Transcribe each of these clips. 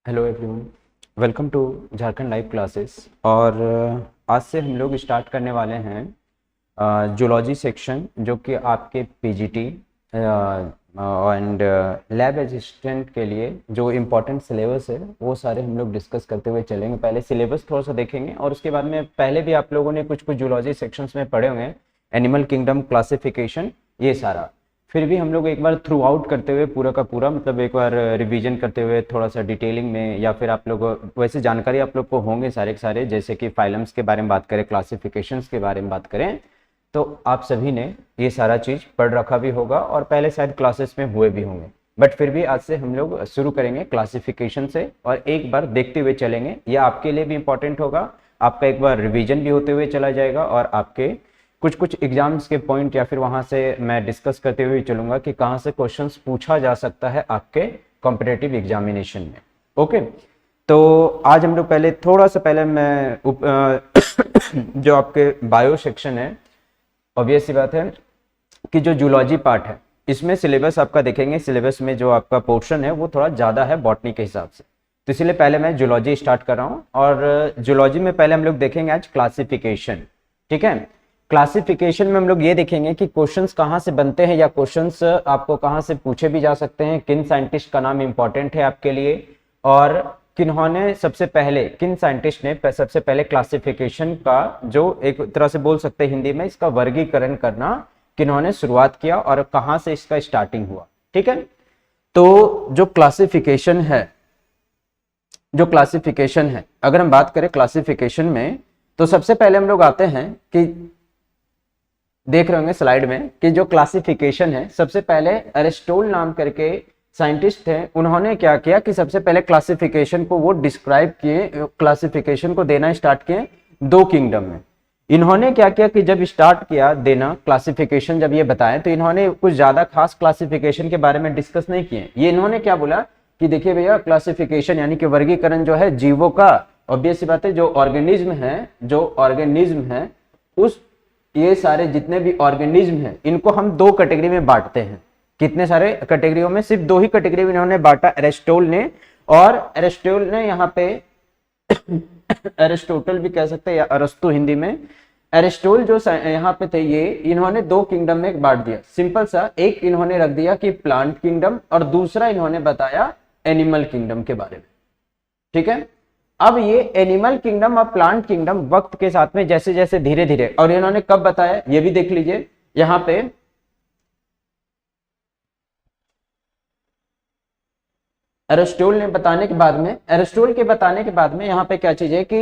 Hello everyone, welcome to Jharkhand live classes. और आज से हम लोग स्टार्ट करने वाले हैं जूलॉजी सेक्शन, जो कि आपके पीजीटी एंड लैब असिस्टेंट के लिए जो इम्पोर्टेंट सिलेबस है वो सारे हम लोग डिस्कस करते हुए चलेंगे। पहले सिलेबस थोड़ा सा देखेंगे और उसके बाद में पहले भी आप लोगों ने कुछ जूलॉजी सेक्शंस में पढ़े होंगे, एनिमल किंगडम, क्लासिफिकेशन, ये सारा। फिर भी हम लोग एक बार थ्रू आउट करते हुए पूरा का पूरा मतलब एक बार रिवीजन करते हुए थोड़ा सा डिटेलिंग में, या फिर आप लोग वैसे जानकारी आप लोग को होंगे सारे के सारे, जैसे कि फाइलम्स के बारे में बात करें, क्लासिफिकेशंस के बारे में बात करें, तो आप सभी ने ये सारा चीज़ पढ़ रखा भी होगा और पहले शायद क्लासेस में हुए भी होंगे। बट फिर भी आज से हम लोग शुरू करेंगे क्लासिफिकेशन से और एक बार देखते हुए चलेंगे। यह आपके लिए भी इंपॉर्टेंट होगा, आपका एक बार रिवीजन भी होते हुए चला जाएगा और आपके कुछ एग्जाम्स के पॉइंट या फिर वहां से मैं डिस्कस करते हुए चलूंगा कि कहां से क्वेश्चंस पूछा जा सकता है आपके कॉम्पिटिटिव एग्जामिनेशन में। ओके, तो आज हम लोग पहले थोड़ा सा पहले मैं जो आपके बायो सेक्शन है, ऑब्वियस सी बात है कि जो जूलॉजी पार्ट है इसमें सिलेबस आपका देखेंगे। सिलेबस में जो आपका पोर्शन है वो थोड़ा ज़्यादा है बॉटनी के हिसाब से, तो इसलिए पहले मैं जूलॉजी स्टार्ट कर रहा हूँ। और जूलॉजी में पहले हम लोग देखेंगे आज क्लासिफिकेशन। ठीक है, क्लासिफिकेशन में हम लोग ये देखेंगे कि क्वेश्चंस कहाँ से बनते हैं या क्वेश्चंस आपको कहाँ से पूछे भी जा सकते हैं, किन साइंटिस्ट का नाम इंपॉर्टेंट है आपके लिए, और किन्होंने सबसे पहले, किन साइंटिस्ट ने सबसे पहले क्लासिफिकेशन का जो एक तरह से बोल सकते हैं हिंदी में इसका वर्गीकरण करना किन्होंने शुरुआत किया और कहाँ से इसका स्टार्टिंग हुआ। ठीक है, तो जो क्लासिफिकेशन है, अगर हम बात करें क्लासिफिकेशन में, तो सबसे पहले हम लोग आते हैं कि देख रहे होंगे स्लाइड में कि जो क्लासिफिकेशन है, सबसे पहले एरिस्टोल नाम करके साइंटिस्ट थे, उन्होंने क्या किया कि सबसे पहले क्लासिफिकेशन को वो डिस्क्राइब किए, क्लासिफिकेशन को देना स्टार्ट किए दो किंगडम में। इन्होंने क्या किया कि जब स्टार्ट किया देना क्लासिफिकेशन, जब ये बताएं, तो इन्होंने कुछ ज्यादा खास क्लासिफिकेशन के बारे में डिस्कस नहीं किए। ये इन्होंने क्या बोला कि देखिए भैया, क्लासिफिकेशन यानी कि वर्गीकरण जो है जीवों का, ऑब्वियस सी बात है, जो ऑर्गेनिज्म है उस ये सारे जितने भी ऑर्गेनिज्म हैं इनको हम दो कैटेगरी में बांटते हैं। कितने सारे कैटेगरियों में? सिर्फ दो ही कैटेगरी में इन्होंने बांटा, एरिस्टोल ने। और एरिस्टोल ने यहाँ पे एरिस्टोटल भी कह सकते हैं या अरस्तु हिंदी में। एरिस्टोल जो यहाँ पे थे, ये इन्होंने दो किंगडम में बांट दिया। सिंपल सा, एक इन्होंने रख दिया कि प्लांट किंगडम और दूसरा इन्होंने बताया एनिमल किंगडम के बारे में। ठीक है, अब ये एनिमल किंगडम और प्लांट किंगडम वक्त के साथ में जैसे जैसे धीरे धीरे, और इन्होंने कब बताया ये भी देख लीजिए यहां पे। एरिस्टोल के बताने के बाद में यहाँ पे क्या चीज है कि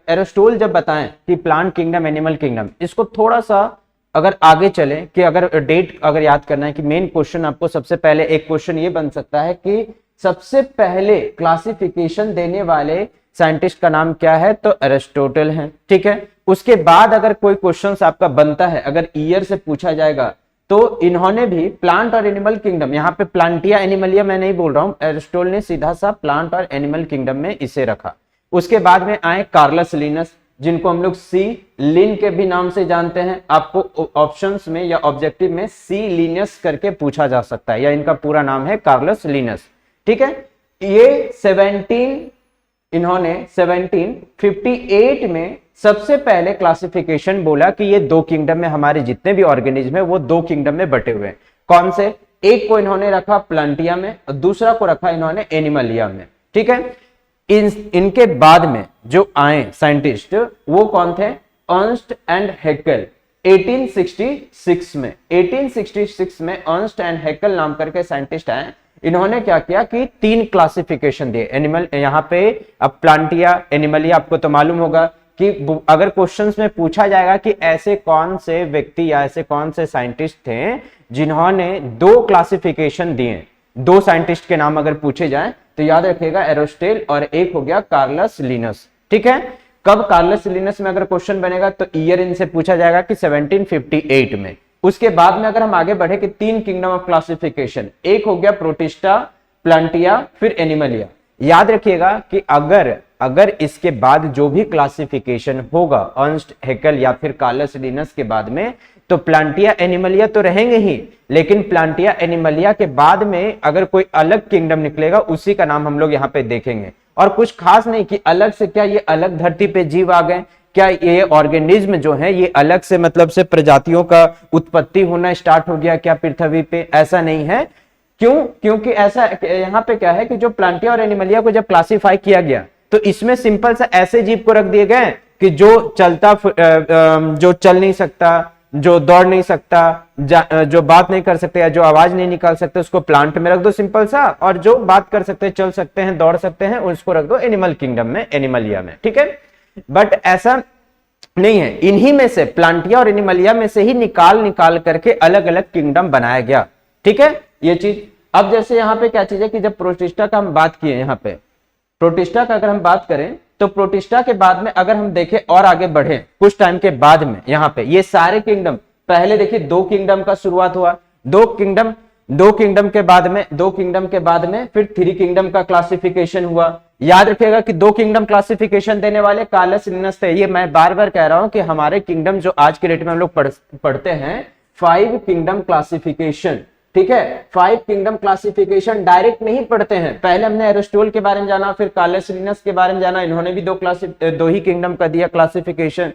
एरिस्टोल जब बताएं कि प्लांट किंगडम, एनिमल किंगडम, इसको थोड़ा सा अगर आगे चले कि अगर डेट अगर याद करना है कि मेन क्वेश्चन आपको सबसे पहले एक क्वेश्चन ये बन सकता है कि सबसे पहले क्लासिफिकेशन देने वाले साइंटिस्ट का नाम क्या है, तो एरिस्टोटल है। ठीक है, उसके बाद अगर कोई क्वेश्चन आपका बनता है, अगर ईयर से पूछा जाएगा, तो इन्होंने भी प्लांट और एनिमल किंगडम, यहाँ पे प्लांटिया एनिमलिया मैं नहीं बोल रहा हूं, एरिस्टोटल ने सीधा सा प्लांट और एनिमल किंगडम में इसे रखा। उसके बाद में आए कार्लस लिनस, जिनको हम लोग सी लिन के भी नाम से जानते हैं। आपको ऑप्शंस में या ऑब्जेक्टिव में सी लिनस करके पूछा जा सकता है, या इनका पूरा नाम है कार्लस लिनस। ठीक है, ये 1758 में सबसे पहले क्लासिफिकेशन बोला कि ये दो किंगडम में, हमारे जितने भी ऑर्गेनिज्म है वो दो किंगडम में बटे हुए हैं। कौन से? एक को इन्होंने रखा प्लांटिया में और दूसरा को रखा इन्होंने एनिमलिया में। ठीक है, इनके बाद में जो आए साइंटिस्ट वो कौन थे? Ernst and Hückel. 1866 में अर्नस्ट एंड हैकेल नाम करके साइंटिस्ट आए। इन्होंने क्या किया कि तीन क्लासिफिकेशन दिए एनिमल, यहाँ पे अब प्लांटिया, एनिमलिया, आपको तो मालूम होगा कि अगर क्वेश्चंस में पूछा जाएगा कि ऐसे कौन से व्यक्ति या ऐसे कौन से साइंटिस्ट थे जिन्होंने दो क्लासिफिकेशन दिए, दो साइंटिस्ट के नाम अगर पूछे जाएं तो याद रखिएगा एरिस्टोटल और एक हो गया कार्लस लिनस। ठीक है, कब कार्लस लिनस में अगर क्वेश्चन बनेगा तो ईयर इनसे पूछा जाएगा कि 1758 में। उसके बाद में अगर हम आगे बढ़े कि तीन किंगडम ऑफ क्लासिफिकेशन, एक हो गया प्रोटिस्टा, प्लांटिया, फिर एनिमलिया। याद रखिएगा कि अगर इसके बाद जो भी क्लासिफिकेशन होगा अर्नस्ट, हैकेल या फिर कार्लस लिनस के बाद में, तो तो प्लांटिया एनिमलिया तो रहेंगे ही, लेकिन प्लांटिया एनिमलिया के बाद में अगर कोई अलग किंगडम निकलेगा उसी का नाम हम लोग यहाँ पे देखेंगे। और कुछ खास नहीं कि अलग से क्या ये अलग धरती पे जीव आ गए, क्या ये ऑर्गेनिज्म जो है ये अलग से मतलब से प्रजातियों का उत्पत्ति होना स्टार्ट हो गया क्या पृथ्वी पे, ऐसा नहीं है। क्यों? क्योंकि ऐसा यहाँ पे क्या है कि जो प्लांटिया और एनिमलिया को जब क्लासिफाई किया गया तो इसमें सिंपल सा ऐसे जीव को रख दिए गए कि जो जो चल नहीं सकता, जो दौड़ नहीं सकता, जो बात नहीं कर सकते या जो आवाज नहीं निकाल सकते उसको प्लांट में रख दो सिंपल सा, और जो बात कर सकते हैं, चल सकते हैं, दौड़ सकते हैं उसको रख दो एनिमल किंगडम में, एनिमलिया में। ठीक है, बट ऐसा नहीं है, इन्हीं में से प्लांटिया और एनिमलिया में से ही निकाल करके अलग अलग किंगडम बनाया गया। ठीक है ये चीज। अब जैसे यहाँ पे क्या चीज है कि जब प्रोटिस्टा का हम बात किए, यहाँ पे प्रोटिस्टा का अगर हम बात करें तो प्रोटिस्टा के बाद में अगर हम देखें और आगे बढ़े कुछ टाइम के बाद में, यहाँ पे ये सारे किंगडम, पहले देखिए 2 किंगडम का शुरुआत हुआ, 2 किंगडम के बाद में फिर 3 किंगडम का क्लासिफिकेशन हुआ। याद रखिएगा कि 2 किंगडम क्लासिफिकेशन देने वाले कालस लिनस थे। ये मैं बार बार कह रहा हूं कि हमारे किंगडम जो आज के डेट में हम लोग पढ़ते हैं 5 किंगडम क्लासिफिकेशन। ठीक है, 5 किंगडम क्लासिफिकेशन डायरेक्ट नहीं पढ़ते हैं। पहले हमने एरिस्टोटल के बारे में जाना, फिर कालस लिनस के बारे में जाना, इन्होंने भी 2 ही किंगडम का दिया क्लासिफिकेशन।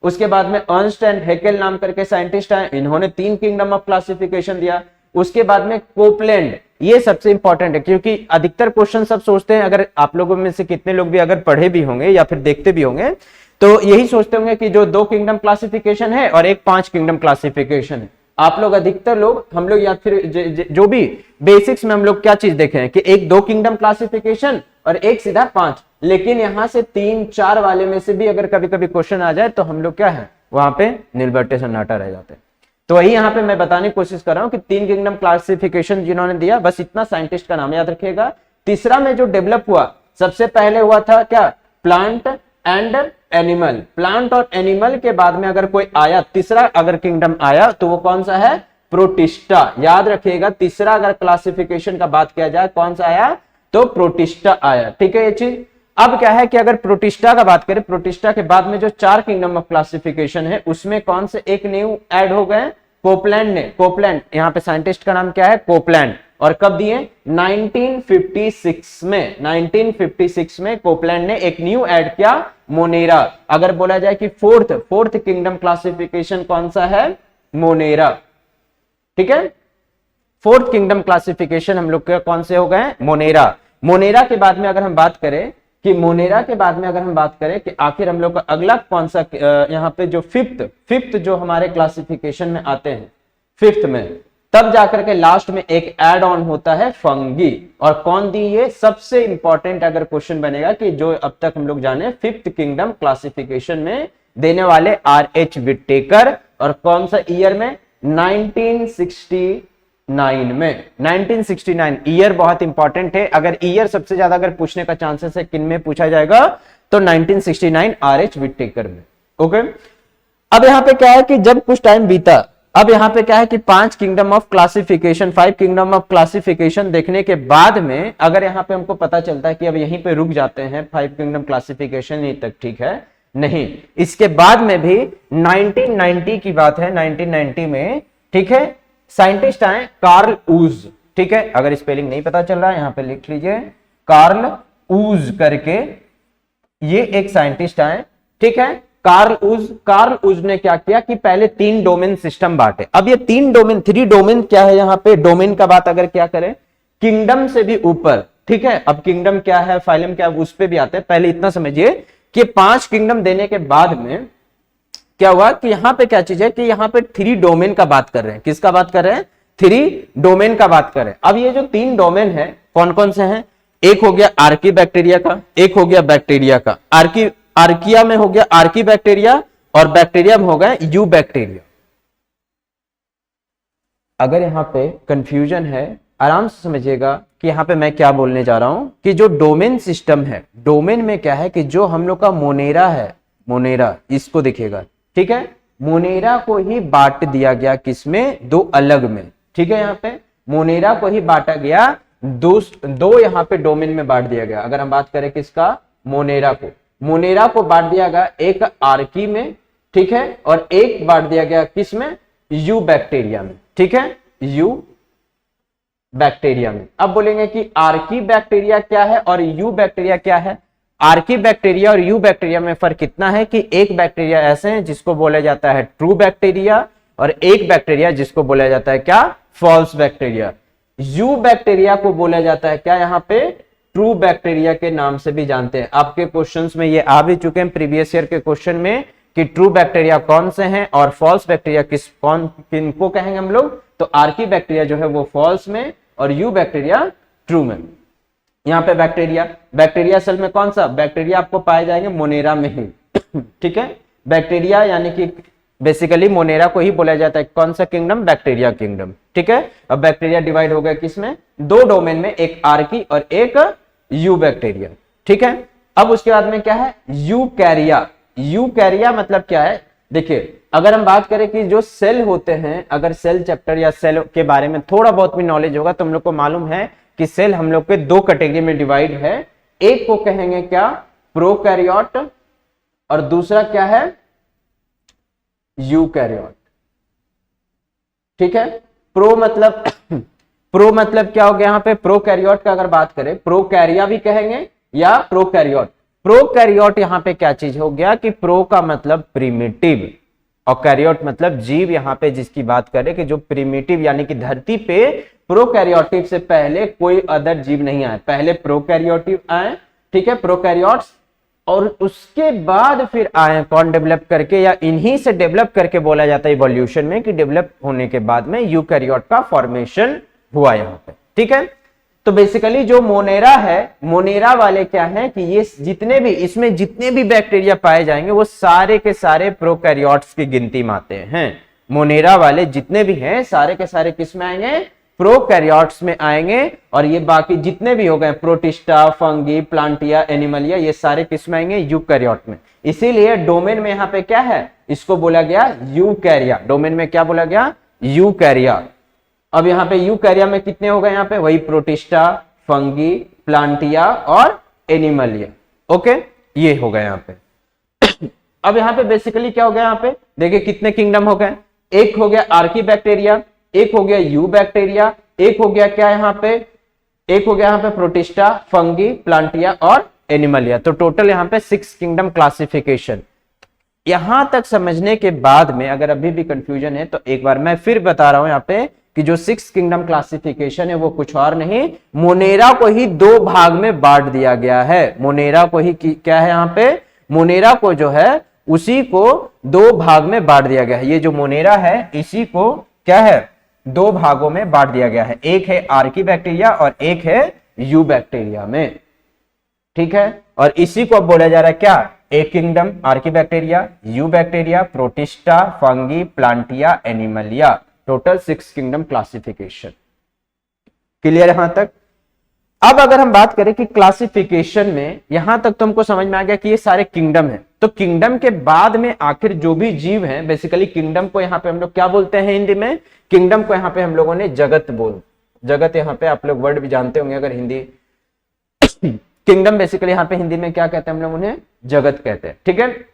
उसके बाद में अर्नस्ट एंड हैकेल नाम करके साइंटिस्ट हैं, इन्होंने 3 किंगडम ऑफ क्लासिफिकेशन दिया। उसके बाद में कोपलैंड, ये सबसे इंपॉर्टेंट है क्योंकि अधिकतर क्वेश्चन सब सोचते हैं, अगर आप लोगों में से कितने लोग भी अगर पढ़े भी होंगे या फिर देखते भी होंगे तो यही सोचते होंगे कि जो 2 किंगडम क्लासिफिकेशन है और एक 5 किंगडम क्लासिफिकेशन है। आप लोग अधिकतर लोग, हम लोग या फिर जो भी बेसिक्स में हम लोग क्या चीज देखे हैं कि एक 2 किंगडम क्लासिफिकेशन और एक सीधा 5, लेकिन यहां से 3-4 वाले में से भी अगर कभी कभी क्वेश्चन आ जाए तो हम लोग क्या है वहां पे नीलबट्टे सन्नाटा रह जाते हैं। तो वही यहाँ पे मैं बताने की कोशिश कर रहा हूं कि 3 किंगडम क्लासिफिकेशन जिन्होंने दिया, बस इतना साइंटिस्ट का नाम याद रखिएगा। तीसरा में जो डेवलप हुआ, सबसे पहले हुआ था क्या, प्लांट एंड एनिमल। प्लांट और एनिमल के बाद में अगर कोई आया, तीसरा अगर किंगडम आया तो वो कौन सा है, प्रोटिस्टा। याद रखिएगा, तीसरा अगर क्लासिफिकेशन का बात किया जाए कौन सा आया, तो प्रोटिस्टा आया। ठीक है ये चीज। अब क्या है कि अगर प्रोटिस्टा का बात करें, प्रोटिस्टा के बाद में जो 4 किंगडम ऑफ क्लासिफिकेशन है उसमें कौन से एक न्यू ऐड हो गए, कोपलैंड ने। कोपलैंड, यहाँ पे साइंटिस्ट का नाम क्या है, कोपलैंड। और कब दिए, 1956 में। 1956 में कोपलैंड ने एक न्यू ऐड किया, मोनेरा। अगर बोला जाए कि फोर्थ किंगडम क्लासिफिकेशन कौन सा है, मोनेरा। ठीक है, 4th किंगडम क्लासिफिकेशन हम लोग के कौन से हो गए, मोनेरा। मोनेरा के बाद में अगर हम बात करें कि आखिर हम लोग का अगला कौन सा, यहाँ पे जो फिफ्थ जो हमारे क्लासिफिकेशन में आते हैं, 5th में, तब जाकर के लास्ट में एक एड ऑन होता है फंगी। और कौन दी, ये सबसे इंपॉर्टेंट अगर क्वेश्चन बनेगा कि जो अब तक हम लोग जाने 5th किंगडम क्लासिफिकेशन में देने वाले R.H. विटेकर। और कौन सा ईयर में, 1969 में। 1969 ईयर बहुत इंपॉर्टेंट है। अगर ईयर सबसे ज्यादा अगर पूछने का चांसेस है किन में पूछा जाएगा, तो 1969 R.H. विटेकर में। ओके, अब यहाँ पे क्या है कि जब कुछ टाइम बीता, अब यहाँ पे क्या है कि 5 kingdom of classification, 5 kingdom of classification देखने के बाद में अगर यहाँ पे हमको पता चलता है कि अब यहीं पे रुक जाते हैं, 5 किंगडम क्लासिफिकेशन यहीं तक ठीक है, नहीं, इसके बाद में भी 1990 की बात है। 1990 में, ठीक है, साइंटिस्ट आए कार्ल ऊज। ठीक है, अगर स्पेलिंग नहीं पता चल रहा है यहाँ पे लिख लीजिए, कार्ल ऊज करके ये एक साइंटिस्ट आए। ठीक है, कार्ल ऊज ने क्या किया कि पहले 3 डोमेन सिस्टम बांटे। अब ये 3 डोमेन क्या है, यहाँ पे डोमेन का बात अगर क्या करें, किंगडम से भी ऊपर। ठीक है, अब किंगडम क्या है, फाइलम क्या है, उस पे भी आते हैं। पहले इतना समझिए कि 5 किंगडम देने के बाद में क्या हुआ कि यहां पे क्या चीज है कि यहां पे 3 डोमेन का बात कर रहे हैं। किसका बात कर रहे हैं, 3 डोमेन का बात कर रहे हैं। अब ये जो 3 डोमेन है कौन कौन से हैं, एक हो गया आर्की बैक्टीरिया का, एक हो गया बैक्टीरिया का। आर्किया में हो गया आर्की बैक्टीरिया और बैक्टीरिया में हो गया यू बैक्टीरिया। अगर यहां पे कंफ्यूजन है, आराम से समझिएगा कि यहां पे मैं क्या बोलने जा रहा हूं कि जो डोमेन सिस्टम है, डोमेन में क्या है कि जो हम लोग का मोनेरा है, मोनेरा इसको देखिएगा। ठीक है, मोनेरा को ही बांट दिया गया किसमें, 2 अलग में। ठीक है, यहाँ पे मोनेरा को ही बांटा गया, दो यहाँ पे डोमेन में बांट दिया गया। अगर हम बात करें किसका, मोनेरा को बांट दिया गया एक आर्की में, ठीक है, और एक बांट दिया गया किस में, यू बैक्टीरिया में, ठीक है, यू बैक्टीरिया में। अब बोलेंगे कि आर्की बैक्टीरिया क्या है और यू बैक्टीरिया क्या है। आर्की बैक्टीरिया और यू बैक्टीरिया में फर्क कितना है कि एक बैक्टीरिया ऐसे हैं जिसको बोला जाता है ट्रू बैक्टीरिया और एक बैक्टीरिया जिसको बोला जाता है क्या, फॉल्स बैक्टीरिया। यू बैक्टीरिया को बोला जाता है क्या, यहाँ पे ट्रू बैक्टीरिया के नाम से भी जानते हैं। आपके क्वेश्चंस में ये आ भी चुके हैं प्रीवियस ईयर के क्वेश्चन में कि ट्रू बैक्टीरिया कौन से हैं और फॉल्स बैक्टीरिया किनको कहेंगे हम लोग। तो आर्की बैक्टीरिया जो है वो फॉल्स में और यू बैक्टीरिया ट्रू में। यहाँ पे बैक्टीरिया सेल में कौन सा बैक्टीरिया आपको पाए जाएंगे, मोनेरा में ही, ठीक है। बैक्टीरिया यानी कि बेसिकली मोनेरा को ही बोला जाता है कौन सा किंगडम, बैक्टीरिया किंगडम, ठीक है। अब बैक्टीरिया डिवाइड हो गया किसमें, दो डोमेन में, एक आर्की और एक यू बैक्टीरिया, ठीक है। अब उसके बाद में क्या है, यूकैरिया। यूकैरिया मतलब क्या है, देखिए अगर हम बात करें कि जो सेल होते हैं, अगर सेल चैप्टर या सेल के बारे में थोड़ा बहुत भी नॉलेज होगा तो हम लोग को मालूम है कि सेल हम लोग के दो कैटेगरी में डिवाइड है। एक को कहेंगे क्या, प्रोकैरियोट, और दूसरा क्या है, यूकैरियोट, ठीक है। प्रो मतलब क्या हो गया यहाँ पे, प्रोकैरियोट का अगर बात करें, प्रोकैरिया भी कहेंगे या प्रोकैरियोट। प्रोकैरियोट यहाँ पे क्या चीज हो गया कि प्रो का मतलब प्रिमिटिव और कैरियोट मतलब जीव, यहाँ पे जिसकी बात करें कि जो प्रिमिटिव यानी कि धरती पे प्रोकैरियोटिव से पहले कोई अदर जीव नहीं आए, पहले प्रोकैरियोटिव आए, ठीक है, प्रोकैरियोट्स, और उसके बाद फिर आए कौन, डेवलप करके, या इन्हीं से डेवलप करके बोला जाता है इवोल्यूशन में कि डेवलप होने के बाद में यूकैरियोट का फॉर्मेशन हुआ यहाँ पे, ठीक है। तो बेसिकली जो मोनेरा है, मोनेरा वाले क्या है कि ये जितने भी इसमें जितने भी बैक्टीरिया पाए जाएंगे वो सारे के सारे प्रोकैरियोट्स की गिनती में आते हैं। मोनेरा वाले जितने भी हैं सारे के सारे किस में आएंगे, प्रोकैरियोट्स में आएंगे, और ये बाकी जितने भी हो गए प्रोटिस्टा, फंगी, प्लांटिया, एनिमलिया, ये सारे किस में आएंगे, यूकैरियोट में। इसीलिए डोमेन में यहाँ पे क्या है, इसको बोला गया यूकैरिया। डोमेन में क्या बोला गया, यूकैरिया। अब यहाँ पे यूकैरिया में कितने हो गए, यहाँ पे वही प्रोटिस्टा, फंगी, प्लांटिया और एनिमलिया, ओके, ये हो गए यहाँ पे। अब यहाँ पे बेसिकली क्या हो गया, यहाँ पे देखिए कितने किंगडम हो गए, एक हो गया आर्की बैक्टीरिया, एक हो गया यू बैक्टीरिया, एक हो गया क्या यहाँ पे, एक हो गया यहाँ पे प्रोटिस्टा, फंगी, प्लांटिया और एनिमलिया। तो टोटल यहाँ पे 6 किंगडम क्लासिफिकेशन। यहां तक समझने के बाद में अगर अभी भी कंफ्यूजन है तो एक बार मैं फिर बता रहा हूं यहाँ पे कि जो 6 किंगडम क्लासिफिकेशन है वो कुछ और नहीं, मोनेरा को ही 2 भाग में बांट दिया गया है। मोनेरा को ही क्या है यहाँ पे, मोनेरा को जो है उसी को 2 भाग में बांट दिया गया है। ये जो मोनेरा है इसी को क्या है, 2 भागों में बांट दिया गया है, एक है आर्की बैक्टीरिया और एक है यू बैक्टीरिया में, ठीक है। और इसी को अब बोला जा रहा है क्या, एक kingdom archaebacteria, eubacteria, protista, fungi, plantae, animalia, total 6 kingdom classification. Clear यहां तक। अब अगर हम बात करें कि क्लासिफिकेशन में यहां तक तो हमको समझ में आ गया कि ये सारे किंगडम है, तो किंगडम के बाद में आखिर जो भी जीव हैं, बेसिकली किंगडम को यहाँ पे हम लोग क्या बोलते हैं हिंदी में, किंगडम को यहाँ पे हम लोगों ने जगत जगत यहाँ पे आप लोग वर्ड भी जानते होंगे अगर हिंदी किंगडम बेसिकली यहाँ पे हिंदी में क्या कहते हैं हम लोग उन्हें, जगत कहते हैं, ठीक है।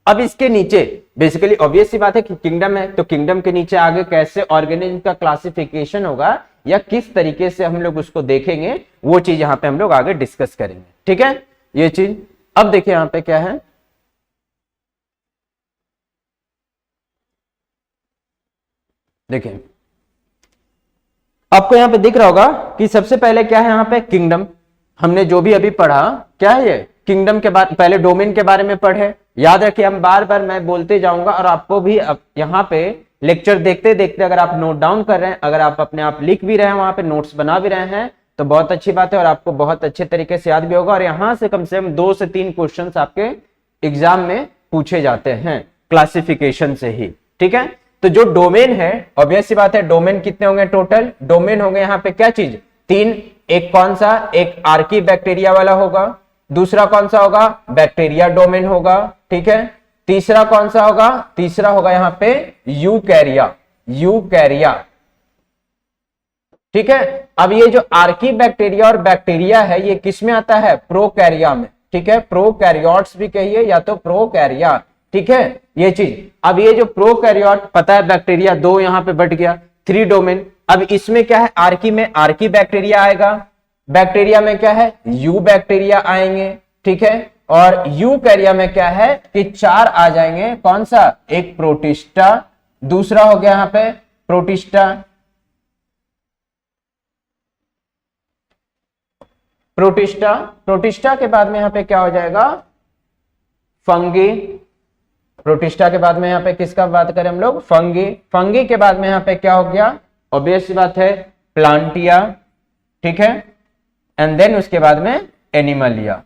अब इसके नीचे बेसिकली ऑब्वियस सी बात है कि किंगडम है, तो किंगडम के नीचे आगे कैसे ऑर्गेनिज्म का क्लासिफिकेशन होगा या किस तरीके से हम लोग उसको देखेंगे, वो चीज यहाँ पे हम लोग आगे डिस्कस करेंगे, ठीक है, ये चीज। अब देखिए यहाँ पे क्या है, देखिए आपको यहाँ पे दिख रहा होगा कि सबसे पहले क्या है यहाँ पे किंगडम। हमने जो भी अभी पढ़ा क्या है, ये किंगडम के बारे, पहले डोमेन के बारे में पढ़े, याद रखिए हम बार बार मैं बोलते जाऊंगा और आपको भी यहाँ पे लेक्चर देखते देखते अगर आप नोट डाउन कर रहे हैं, अगर आप अपने आप लिख भी रहे हैं, वहां पे नोट्स बना भी रहे हैं तो बहुत अच्छी बात है और आपको बहुत अच्छे तरीके से याद भी होगा। और यहाँ से कम 2 से 3 क्वेश्चन आपके एग्जाम में पूछे जाते हैं क्लासिफिकेशन से ही, ठीक है। तो जो डोमेन है ऑब्वियस सी बात है, डोमेन कितने होंगे टोटल, डोमेन होंगे यहाँ पे क्या चीज, 3, एक कौन सा, एक आर्की बैक्टीरिया वाला होगा, दूसरा कौन सा होगा, बैक्टीरिया डोमेन होगा, ठीक है, तीसरा कौन सा होगा, तीसरा होगा यहाँ पे यूकैरिया, ठीक है। अब ये जो आर्की बैक्टीरिया और बैक्टीरिया है ये किस में आता है, प्रोकैरिया में, ठीक है, प्रोकैरियोट्स भी कहिए या तो प्रोकैरिया, ठीक है ये चीज। अब ये जो प्रोकैरियोट पता है बैक्टीरिया, 2 यहाँ पे बढ़ गया, 3 डोमेन। अब इसमें क्या है, आर्की में आर्की बैक्टीरिया आएगा, बैक्टीरिया में क्या है यू बैक्टीरिया आएंगे, ठीक है। और यूकैरिया में क्या है कि 4 आ जाएंगे, कौन सा, एक प्रोटिस्टा, दूसरा हो गया यहाँ पे प्रोटिस्टा, प्रोटिस्टा, प्रोटिस्टा के बाद में यहाँ पे क्या हो जाएगा, फंगी, प्रोटिस्टा के बाद में यहाँ पे किसका बात करें हम लोग, फंगी, फंगी के बाद में यहाँ पे क्या हो गया, ऑब्वियस सी बात है प्लांटिया, ठीक है, एंड देन उसके बाद में एनिमलिया,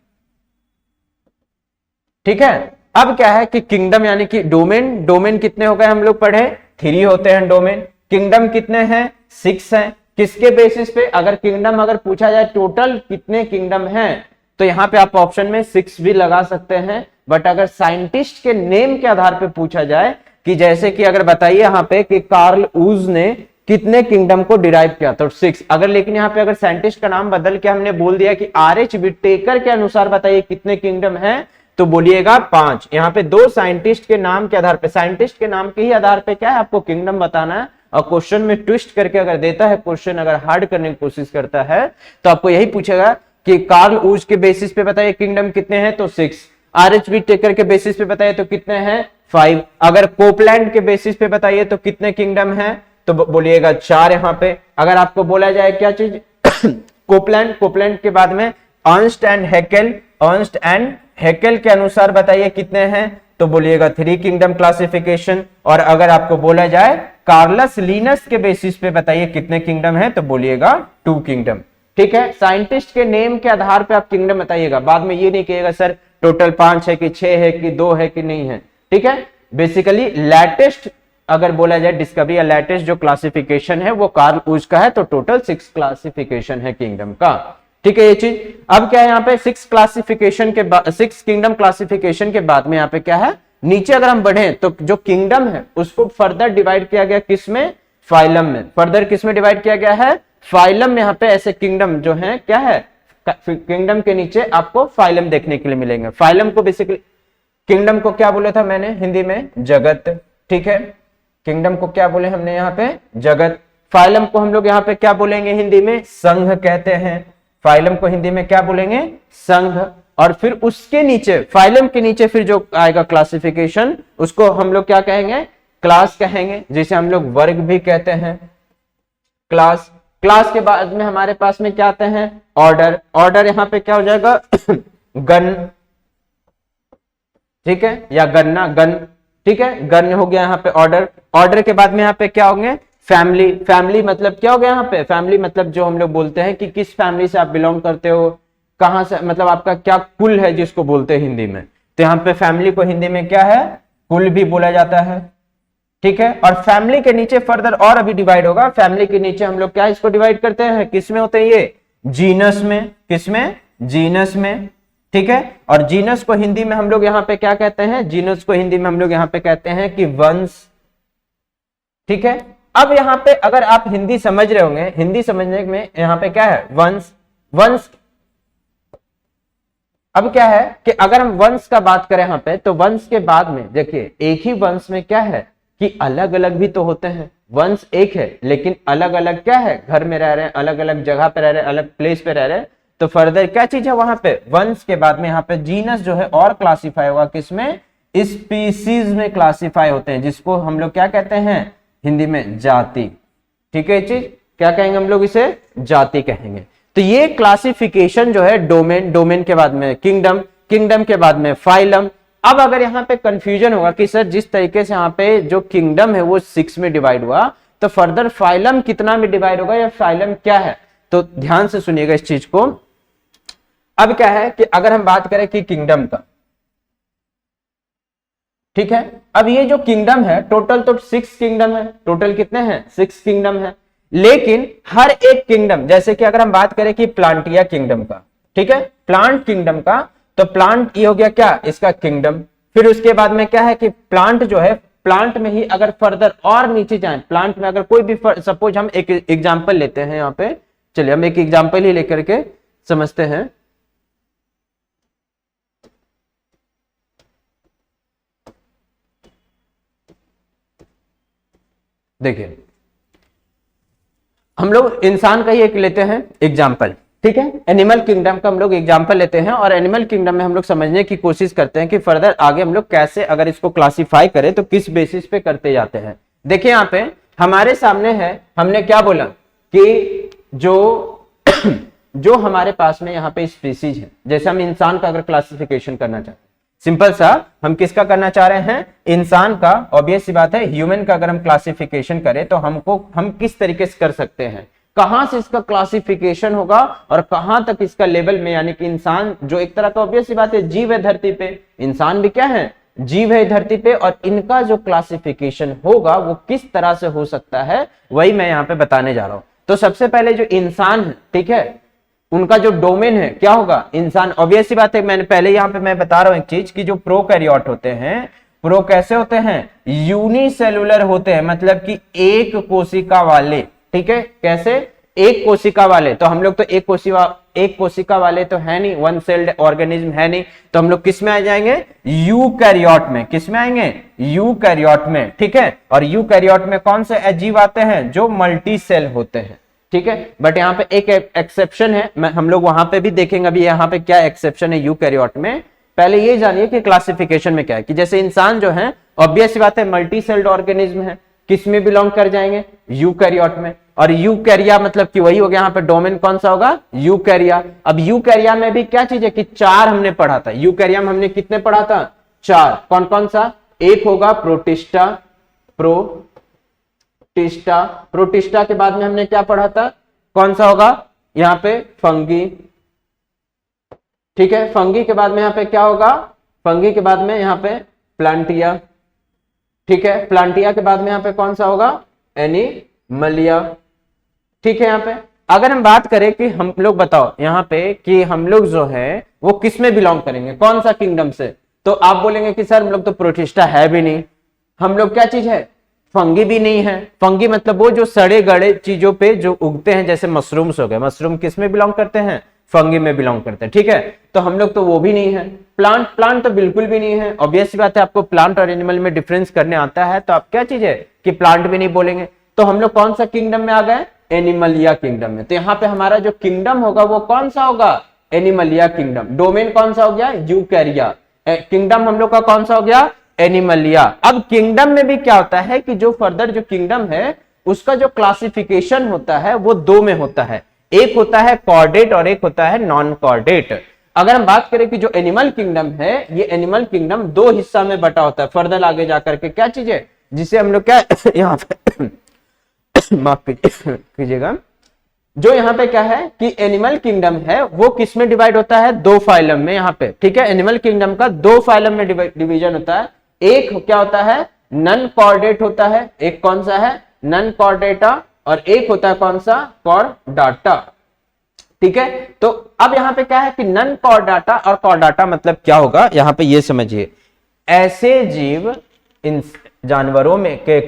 ठीक है। अब क्या है कि किंगडम यानी कि डोमेन, डोमेन कितने हो गए हम लोग पढ़े, 3 होते हैं डोमेन, किंगडम कितने हैं, 6 हैं। किसके बेसिस पे, अगर किंगडम अगर पूछा जाए टोटल कितने किंगडम हैं, तो यहाँ पे आप ऑप्शन में 6 भी लगा सकते हैं, बट अगर साइंटिस्ट के नेम के आधार पे पूछा जाए कि जैसे कि अगर बताइए यहाँ पे कि कार्ल ऊज ने कितने किंगडम को डिराइव किया, तो 6। अगर लेकिन यहाँ पे अगर साइंटिस्ट का नाम बदल के हमने बोल दिया कि आर.एच. विटेकर के अनुसार बताइए कितने किंगडम हैं, तो बोलिएगा 5। यहाँ पे 2 साइंटिस्ट के नाम के आधार पे, साइंटिस्ट के नाम के ही आधार पे क्या है आपको किंगडम बताना है। और क्वेश्चन में ट्विस्ट करके अगर देता है, क्वेश्चन अगर हार्ड करने की कोशिश करता है तो आपको यही पूछेगा कि कार्ल ऊज के बेसिस पे बताइए किंगडम कितने हैं, तो 6। आर.एच. विटेकर के बेसिस पे बताइए तो कितने हैं, 5। अगर कोपलैंड के बेसिस पे बताइए तो कितने किंगडम हैं, तो बोलिएगा 4 यहाँ पे। अगर आपको बोला जाए क्या चीज कोपलैंड, कोपलैंड के बाद में Ernst and Hückel, Ernst and Hückel के अनुसार बताइए कितने हैं, तो बोलिएगा 3 किंगडम क्लासिफिकेशन। और अगर आपको बोला जाए कार्लस लीनस के बेसिस पे बताइए कितने किंगडम है, तो बोलिएगा 2 किंगडम, ठीक है। साइंटिस्ट के नेम के आधार पे आप किंगडम बताइएगा, बाद में ये नहीं कहिएगा सर टोटल 5 है कि 6 है कि 2 है कि नहीं है, ठीक है। बेसिकली लेटेस्ट अगर बोला जाए डिस्कवरी या लेटेस्ट जो क्लासिफिकेशन है वो कार्ल ऊज का है, तो टोटल 6 क्लासिफिकेशन है किंगडम का, ठीक है ये चीज। अब क्या है यहाँ पे 6 क्लासिफिकेशन के बाद, 6 किंगडम क्लासिफिकेशन के बाद में यहाँ पे क्या है, नीचे अगर हम बढ़े तो जो किंगडम है उसको फर्दर डिवाइड किया गया किसमें, फाइलम में। फर्दर किसमें डिवाइड किया गया है, फाइलम में। यहाँ पे ऐसे किंगडम जो है क्या है, किंगडम के नीचे आपको फाइलम देखने के लिए मिलेंगे। फाइलम को बेसिकली, किंगडम को क्या बोला था मैंने हिंदी में, जगत, ठीक है। किंगडम को क्या बोले हमने यहाँ पे, जगत। फाइलम को हम लोग यहाँ पे क्या बोलेंगे हिंदी में, संघ कहते हैं। फाइलम को हिंदी में क्या बोलेंगे, संघ। और फिर उसके नीचे, फाइलम के नीचे फिर जो आएगा क्लासिफिकेशन, उसको हम लोग क्या कहेंगे, क्लास कहेंगे, जिसे हम लोग वर्ग भी कहते हैं, क्लास। क्लास के बाद में हमारे पास में क्या आते हैं, ऑर्डर। ऑर्डर यहाँ पे क्या हो जाएगा गण, ठीक है, या गणना, गण, ठीक है, गण हो गया यहाँ पे ऑर्डर। ऑर्डर के बाद में यहाँ पे क्या होंगे, फैमिली। फैमिली मतलब क्या हो गया यहाँ पे, फैमिली मतलब जो हम लोग बोलते हैं कि किस फैमिली से आप बिलोंग करते हो, कहां से, मतलब आपका क्या कुल है जिसको बोलते हैं हिंदी में। तो यहाँ पे फैमिली को हिंदी में क्या है, कुल भी बोला जाता है, ठीक है। और फैमिली के नीचे फर्दर और अभी डिवाइड होगा। फैमिली के नीचे हम लोग क्या इसको डिवाइड करते हैं, किसमें होते हैं ये, जीनस में। किसमें, जीनस में, ठीक है। और जीनस को हिंदी में हम लोग यहाँ पे क्या कहते हैं, जीनस को हिंदी में हम लोग यहाँ पे कहते हैं कि वंश, ठीक है। अब यहाँ पे अगर आप हिंदी समझ रहे होंगे, हिंदी समझने में यहाँ पे क्या है, वंश। वंश, अब क्या है कि अगर हम वंश का बात करें यहाँ पे, तो वंश के बाद में देखिए एक ही वंश में क्या है कि अलग अलग भी तो होते हैं। वंश एक है लेकिन अलग अलग क्या है, घर में रह रहे हैं, अलग अलग जगह पे रह रहे हैं, अलग प्लेस पे रह रहे हैं। तो फर्दर क्या चीज है वहां पे, वंश के बाद में यहाँ पे जीनस जो है और क्लासिफाई होगा किसमें, स्पीसीज में क्लासिफाई होते हैं, जिसको हम लोग क्या कहते हैं हिंदी में, जाति, ठीक है। चीज क्या कहेंगे हम लोग, इसे जाति कहेंगे। तो ये क्लासिफिकेशन जो है डोमेन, डोमेन के बाद में किंगडम, किंगडम के बाद में फाइलम। अब अगर यहाँ पे कंफ्यूजन होगा कि सर जिस तरीके से यहाँ पे जो किंगडम है वो 6 में डिवाइड हुआ, तो फर्दर फाइलम कितना में डिवाइड होगा या फाइलम क्या है, तो ध्यान से सुनिएगा इस चीज को। अब क्या है कि अगर हम बात करें कि किंगडम का, ठीक है, अब ये जो किंगडम है टोटल तो 6 किंगडम है, टोटल कितने हैं, 6 किंगडम है। लेकिन हर एक किंगडम, जैसे कि अगर हम बात करें कि प्लांटिया किंगडम का, ठीक है, प्लांट किंगडम का, तो प्लांट ये हो गया क्या, इसका किंगडम। फिर उसके बाद में क्या है कि प्लांट जो है, प्लांट में ही अगर फर्दर और नीचे जाएं, प्लांट में अगर कोई भी, सपोज हम एक एग्जांपल लेते हैं यहाँ पे, चलिए हम एक एग्जांपल ही लेकर के समझते हैं। देखिए हम लोग इंसान का ही एक लेते हैं एग्जाम्पल, ठीक है, एनिमल किंगडम का हम लोग एग्जाम्पल लेते हैं और एनिमल किंगडम में हम लोग समझने की कोशिश करते हैं कि फर्दर आगे हम लोग कैसे अगर इसको क्लासिफाई करें तो किस बेसिस पे करते जाते हैं। देखिए यहाँ पे हमारे सामने है, हमने क्या बोला कि जो हमारे पास में यहाँ पे स्पीसीज है, जैसे हम इंसान का अगर क्लासिफिकेशन करना चाहते हैं, सिंपल सा हम किसका करना चाह रहे हैं, इंसान का। ऑब्वियस सी बात है ह्यूमन का अगर हम क्लासिफिकेशन करें तो हम किस तरीके से कर सकते हैं, कहां से इसका क्लासिफिकेशन होगा और कहां तक इसका लेवल में, यानी कि इंसान जो एक तरह का ऑब्वियस सी बात है जीव है धरती पे, इंसान भी क्या है जीव है धरती पे, और इनका जो क्लासिफिकेशन होगा वो किस तरह से हो सकता है वही मैं यहाँ पे बताने जा रहा हूं। तो सबसे पहले जो इंसान है, ठीक है, उनका जो डोमेन है क्या होगा, इंसान। ऑब्वियस सी बात है मैंने पहले यहाँ पे मैं बता रहा हूं एक चीज कि जो प्रोकैरियोट होते हैं, प्रो कैसे होते हैं, यूनिसेलुलर होते हैं, मतलब कि एक कोशिका वाले, ठीक है, कैसे एक कोशिका वाले। तो हम लोग तो एक कोशिका वाले तो है नहीं, वन सेल्ड ऑर्गेनिज्म है नहीं, तो हम लोग किस में आ जाएंगे, यूकैरियोट में। किस में आएंगे, यूकैरियोट में, ठीक है। और यूकैरियोट में कौन से जीव आते हैं, जो मल्टी सेल होते हैं, ठीक है। बट यहाँ पे एक एक्सेप्शन है, हम लोग वहां पे भी देखेंगे अभी यहाँ पे क्या एक्सेप्शन है यूकैरियोट में। पहले ये जानिए कि क्लासिफिकेशन में क्या है, कि जैसे इंसान जो है ऑब्वियस सी बात है मल्टी सेल्ड ऑर्गेनिज्म है, किस में बिलोंग कर जाएंगे, यूकैरियोट में। और यूकैरिया मतलब कि वही हो गया, यहाँ पे डोमेन कौन सा होगा, यूकैरिया। अब यूकैरिया में भी क्या चीज है कि 4 हमने पढ़ा था, यूकैरिया में हमने कितने पढ़ा था, 4। कौन कौन सा, एक होगा प्रोटिस्टा, प्रोटिस्टा के बाद में हमने क्या पढ़ा था, कौन सा होगा यहाँ पे फंगी, ठीक है। फंगी के बाद में यहाँ पे क्या होगा, फंगी के बाद में यहाँ पे प्लांटिया, ठीक है। प्लांटिया के बाद में यहाँ पे कौन सा होगा, एनिमलिया, ठीक है। यहाँ पे अगर हम बात करें कि हम लोग बताओ यहाँ पे कि हम लोग जो है वो किस में बिलोंग करेंगे, कौन सा किंगडम से, तो आप बोलेंगे कि सर हम लोग तो प्रोटिस्टा है भी नहीं, हम लोग क्या चीज है, फंगी भी नहीं है। फंगी मतलब वो जो सड़े गड़े चीजों पे जो उगते हैं, जैसे मशरूम्स हो गए, मशरूम किस में बिलोंग करते हैं, फंगी में बिलोंग करते हैं, ठीक है। तो हम लोग तो वो भी नहीं है। प्लांट तो बिल्कुल भी नहीं है। ऑब्वियस सी बात है आपको प्लांट और एनिमल में डिफरेंस करने आता है, तो आप क्या चीज है कि प्लांट भी नहीं बोलेंगे। तो हम लोग कौन सा किंगडम में आ गए, एनिमलिया किंगडम में। तो यहाँ पे हमारा जो किंगडम होगा वो कौन सा होगा, एनिमलिया किंगडम। डोमेन कौन सा हो गया, यूकैरिया। किंगडम हम लोग का कौन सा हो गया, एनिमलिया। अब किंगडम में भी क्या होता है कि जो फर्दर जो किंगडम है उसका जो क्लासिफिकेशन होता है वो 2 में होता है, एक होता है कॉर्डेट और एक होता है नॉन कॉर्डेट। अगर हम बात करें कि जो एनिमल किंगडम है, ये एनिमल किंगडम 2 हिस्सा में बटा होता है। फर्दर आगे जाकर के क्या चीज है, जिसे हम लोग क्या यहाँ पे माफ कीजिएगा, जो यहाँ पे क्या है कि एनिमल किंगडम है वो किस में डिवाइड होता है, 2 फाइलम में यहाँ पे, ठीक है। एनिमल किंगडम का 2 फाइलम में डिवीजन होता है। एक क्या होता है, नन कॉर्डेट होता है, एक कौन सा है, नन कॉर्डेटा, और एक होता है कौन सा, कॉर्डाटा, ठीक है। तो अब यहाँ पे क्या है कि नन कॉर्डाटा और कॉर्डाटा मतलब क्या होगा, यहाँ पे ये समझिए, ऐसे जीव इन जानवरों में के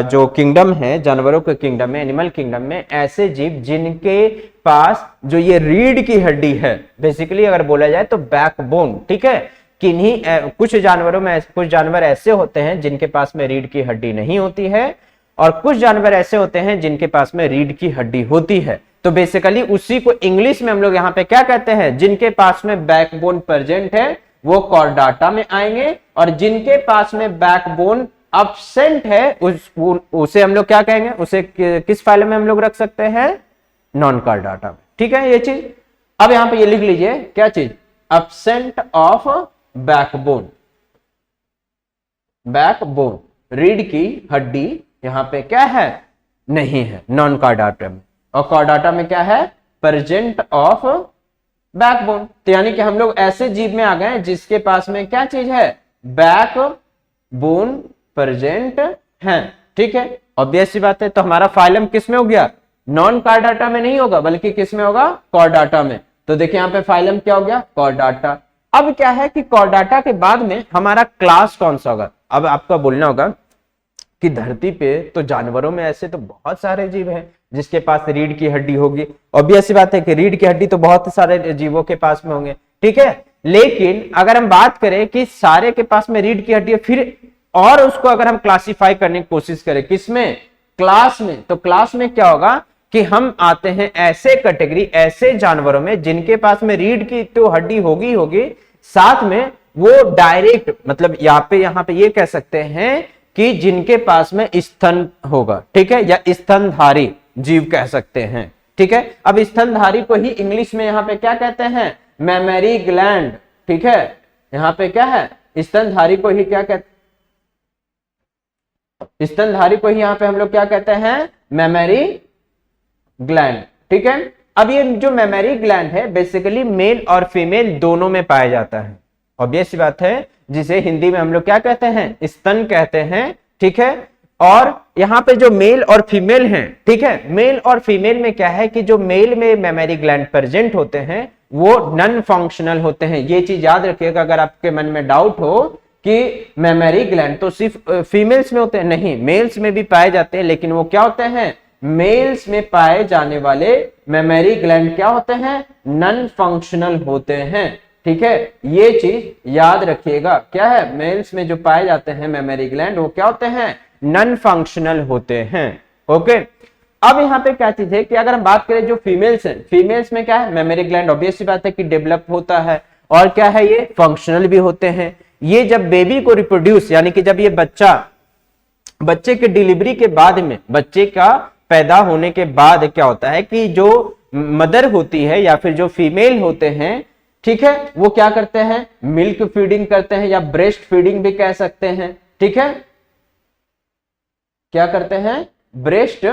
जो किंगडम है, जानवरों के किंगडम में, एनिमल किंगडम में ऐसे जीव जिनके पास जो ये रीढ़ की हड्डी है, बेसिकली अगर बोला जाए तो बैकबोन, ठीक है। किन्हीं कुछ जानवरों में कुछ जानवर ऐसे होते हैं जिनके पास में रीढ़ की हड्डी नहीं होती है, और कुछ जानवर ऐसे होते हैं जिनके पास में रीढ़ की हड्डी होती है। तो बेसिकली उसी को इंग्लिश में हम लोग यहाँ पे क्या कहते हैं, जिनके पास में बैकबोन प्रेजेंट है वो कॉर्डाटा में आएंगे, और जिनके पास में बैकबोन अब्सेंट है उसे हम लोग क्या कहेंगे, उसे किस फाइल में हम लोग रख सकते हैं, नॉन कॉर्डाटा में, ठीक है। ये चीज अब यहाँ पे ये लिख लीजिए, क्या चीज, अब्सेंट ऑफ बैकबोन, बैकबोन रीढ़ की हड्डी यहाँ पे क्या है, नहीं है नॉन कॉर्डाटा में। और कॉर्डाटा में क्या है, प्रेजेंट ऑफ बैकबोन। तो यानी कि हम लोग ऐसे जीव में आ गए जिसके पास में क्या चीज है, बैकबोन प्रेजेंट है, ठीक है। ऑब्वियस सी बात है। तो हमारा फाइलम किस में हो गया, नॉन कॉर्डाटा में नहीं होगा बल्कि किस में होगा, कॉर्डाटा में। तो देखिए यहाँ पे फाइलम क्या हो गया, कॉर्डाटा। अब क्या है कि कॉर्डाटा के बाद में हमारा क्लास कौन सा होगा। अब आपका बोलना होगा कि धरती पे तो जानवरों में ऐसे तो बहुत सारे जीव हैं जिसके पास रीढ़ की हड्डी होगी। ऑब्वियस सी बात है कि रीढ़ की हड्डी तो बहुत सारे जीवों के पास में होंगे, ठीक है। लेकिन अगर हम बात करें कि सारे के पास में रीढ़ की हड्डी है, फिर और उसको अगर हम क्लासिफाई करने की कोशिश करें किसमें, क्लास में, तो क्लास में क्या होगा कि हम आते हैं ऐसे कैटेगरी, ऐसे जानवरों में जिनके पास में रीढ़ की तो हड्डी होगी, साथ में वो डायरेक्ट, मतलब यहाँ पे ये कह सकते हैं कि जिनके पास में स्तन होगा, ठीक है, या स्तनधारी जीव कह सकते हैं, ठीक है। अब स्तनधारी को ही इंग्लिश में यहाँ पे क्या कहते हैं, मैमरी ग्लैंड, ठीक है। यहाँ पे क्या है, स्तनधारी को ही क्या कहते, स्तनधारी को ही यहाँ पे हम लोग क्या कहते हैं, मैमरी ग्लैंड, ठीक है। अब ये जो मैमरी ग्लैंड है बेसिकली मेल और फीमेल दोनों में पाया जाता है, ऑब्वियस बात है, जिसे हिंदी में हम लोग क्या कहते हैं, स्तन कहते हैं, ठीक है। और यहाँ पे जो मेल और फीमेल हैं, ठीक है, मेल और फीमेल में क्या है कि जो मेल में मैमरी ग्लैंड प्रेजेंट होते हैं वो नॉन फंक्शनल होते हैं। ये चीज याद रखिएगा, अगर आपके मन में डाउट हो कि मैमरी ग्लैंड तो सिर्फ फीमेल्स में होते हैं, नहीं, मेल्स में भी पाए जाते हैं, लेकिन वो क्या होते हैं, मेल्स में पाए जाने वाले मैमरी ग्लैंड क्या होते हैं, नॉन फंक्शनल होते हैं, ठीक है। ये चीज याद रखिएगा, क्या है, मेल्स में जो पाए जाते हैं मैमरी ग्लैंड वो क्या होते हैं, नॉन फंक्शनल होते हैं, ओके। अब यहाँ पे क्या चीज है कि अगर हम बात करें जो फीमेल्स हैं, फीमेल्स में क्या है, मैमरी ग्लैंड ऑब्वियस सी बात है कि डेवलप होता है, और क्या है, ये फंक्शनल भी होते हैं। ये जब बेबी को रिप्रोड्यूस, यानी कि जब ये बच्चे के डिलीवरी के बाद में, बच्चे का पैदा होने के बाद क्या होता है कि जो मदर होती है या फिर जो फीमेल होते हैं, ठीक है, वो क्या करते हैं, मिल्क फीडिंग करते हैं, या ब्रेस्ट फीडिंग भी कह सकते हैं, ठीक है, क्या करते हैं, ब्रेस्ट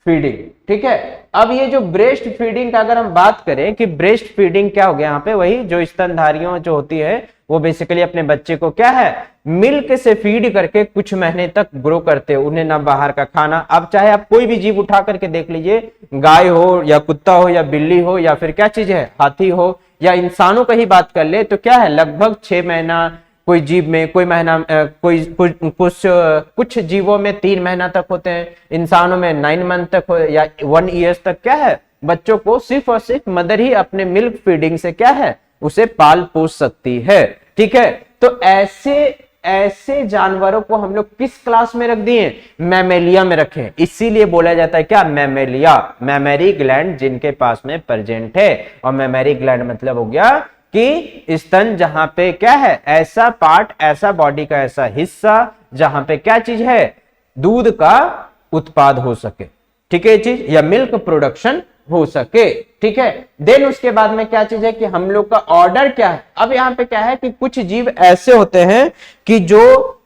फीडिंग, ठीक है। अब ये जो ब्रेस्ट फीडिंग का अगर हम बात करें कि ब्रेस्ट फीडिंग क्या हो गया, यहाँ पे वही जो स्तनधारियों जो होती है वो बेसिकली अपने बच्चे को क्या है, मिल्क से फीड करके कुछ महीने तक ग्रो करते हैं, उन्हें ना बाहर का खाना। अब चाहे आप कोई भी जीव उठा करके देख लीजिए, गाय हो या कुत्ता हो या बिल्ली हो या फिर क्या चीज है, हाथी हो, या इंसानों का ही बात कर ले तो क्या है, लगभग 6 महीना, कोई जीव में कोई महीना, कुछ जीवों में 3 महीना तक होते हैं, इंसानों में 9 मंथ तक हो या 1 ईयर तक क्या है, बच्चों को सिर्फ और सिर्फ मदर ही अपने मिल्क फीडिंग से क्या है, उसे पाल पोस सकती है, ठीक है। तो ऐसे जानवरों को हम लोग किस क्लास में रख दिए, मैमेलिया में रखे, इसीलिए बोला जाता है क्या, मैमेलिया, मैमरी ग्लैंड जिनके पास में प्रेजेंट है। और मैमरी ग्लैंड मतलब हो गया कि स्तन जहां पे क्या है, ऐसा पार्ट, ऐसा बॉडी का ऐसा हिस्सा जहां पे क्या चीज है, दूध का उत्पाद हो सके, ठीक है, ये चीज, या मिल्क प्रोडक्शन हो सके, ठीक है। देन उसके बाद में क्या चीज है कि हम लोग का ऑर्डर क्या है। अब यहाँ पे क्या है कि कुछ जीव ऐसे होते हैं कि जो,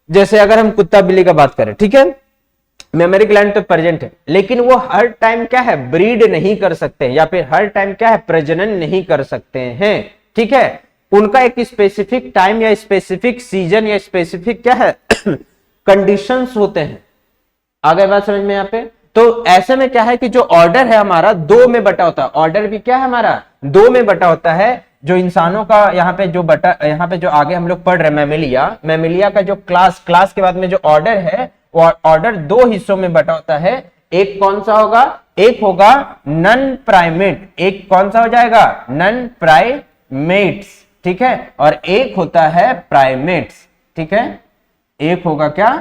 जैसे अगर हम कुत्ता बिल्ली का बात करें, ठीक है, मेमोरी ग्लैंड तो प्रेजेंट है, लेकिन वो हर टाइम क्या है, ब्रीड नहीं कर सकते, या फिर हर टाइम क्या है, प्रजनन नहीं कर सकते हैं, ठीक है। उनका एक स्पेसिफिक टाइम या स्पेसिफिक सीजन या स्पेसिफिक क्या है कंडीशंस होते हैं। आगे बात समझ में यहाँ पे, तो ऐसे में क्या है कि जो ऑर्डर है हमारा 2 में बटा होता है, ऑर्डर भी क्या है हमारा 2 में बटा होता है। जो इंसानों का यहाँ पे जो बटा, यहाँ पे जो आगे हम लोग पढ़ रहे हैं मैमेलिया का जो क्लास के बाद में जो ऑर्डर है, ऑर्डर 2 हिस्सों में बटा होता है। एक कौन सा होगा, एक होगा नन प्राइमेट, एक कौन सा हो जाएगा, नन प्राइमेट्स, ठीक है, और एक होता है प्राइमेट्स, ठीक है, एक होगा क्या,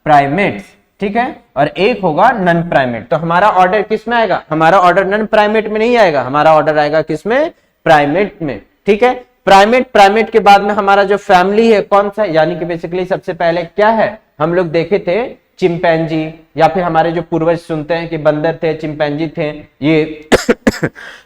प्राइमेट्स, ठीक है, और एक होगा नन प्राइमेट। तो हमारा ऑर्डर किस में आएगा, हमारा ऑर्डर नन प्राइमेट में नहीं आएगा, हमारा ऑर्डर आएगा किस में, प्राइमेट में, ठीक है। प्राइमेट के बाद में हमारा जो फैमिली है कौन सा, यानी कि बेसिकली सबसे पहले क्या है, हम लोग देखे थे चिंपैंजी, या फिर हमारे जो पूर्वज सुनते हैं कि बंदर थे, चिंपैंजी थे, ये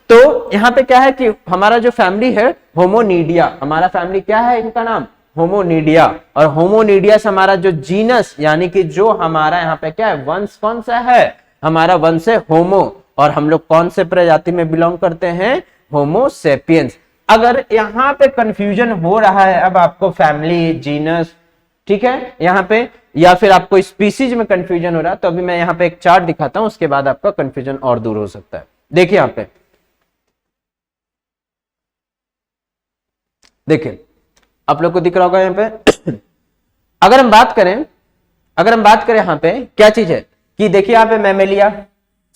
तो यहाँ पे क्या है कि हमारा जो फैमिली है होमोनीडिया, हमारा फैमिली क्या है, इनका नाम होमोनीडिया, और होमोनीडिया से हमारा जो जीनस, यानी कि जो हमारा यहाँ पे क्या है, वंश कौन सा है, हमारा वंश है होमो, और हम लोग कौन से प्रजाति में बिलोंग करते हैं, होमो सेपियंस। अगर यहाँ पे कंफ्यूजन हो रहा है अब आपको फैमिली, जीनस, ठीक है, यहाँ पे, या फिर आपको स्पीसीज में कंफ्यूजन हो रहा है, तो अभी मैं यहाँ पे एक चार्ट दिखाता हूं, उसके बाद आपका कंफ्यूजन और दूर हो सकता है। देखिए यहाँ पे, देखिए आप लोग को दिख रहा होगा यहाँ पे अगर हम बात करें यहाँ पे क्या चीज है कि देखिए यहाँ पे मैमेलिया,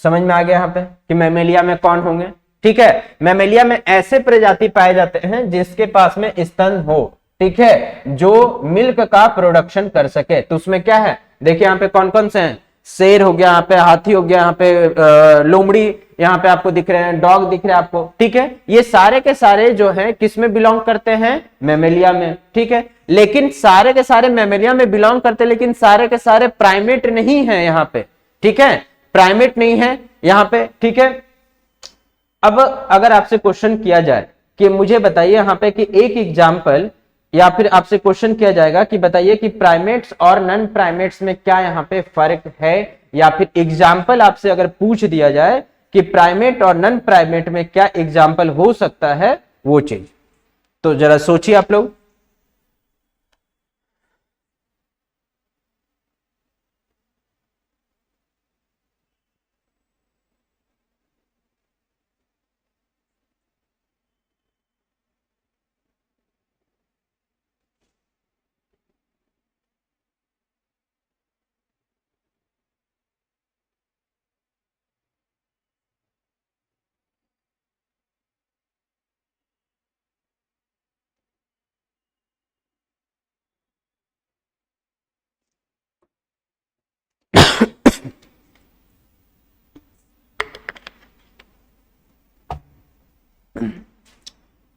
समझ में आ गया यहाँ पे कि मैमेलिया में कौन होंगे, ठीक है। मैमेलिया में ऐसे प्रजाति पाए जाते हैं जिसके पास में स्तन हो, ठीक है, जो मिल्क का प्रोडक्शन कर सके। तो उसमें क्या है, देखिए यहाँ पे कौन कौन से हैं, शेर हो गया, यहाँ पे हाथी हो गया, यहाँ पे लोमड़ी यहाँ पे आपको दिख रहे हैं, डॉग दिख रहे हैं आपको, ठीक है। ये सारे के सारे जो हैं किस में बिलोंग करते हैं, मैमेलिया में, ठीक है। लेकिन सारे के सारे मैमेलिया में बिलोंग करते हैं, लेकिन सारे के सारे प्राइमेट नहीं है यहाँ पे, ठीक है, प्राइमेट नहीं है यहाँ पे, ठीक है। अब अगर आपसे क्वेश्चन किया जाए कि मुझे बताइए यहाँ पे कि एक एग्जाम्पल, या फिर आपसे क्वेश्चन किया जाएगा कि बताइए कि प्राइमेट्स और नॉन प्राइमेट्स में क्या यहाँ पे फर्क है, या फिर एग्जाम्पल आपसे अगर पूछ दिया जाए कि प्राइमेट और नॉन प्राइमेट में क्या एग्जाम्पल हो सकता है, वो चीज तो जरा सोचिए आप लोग।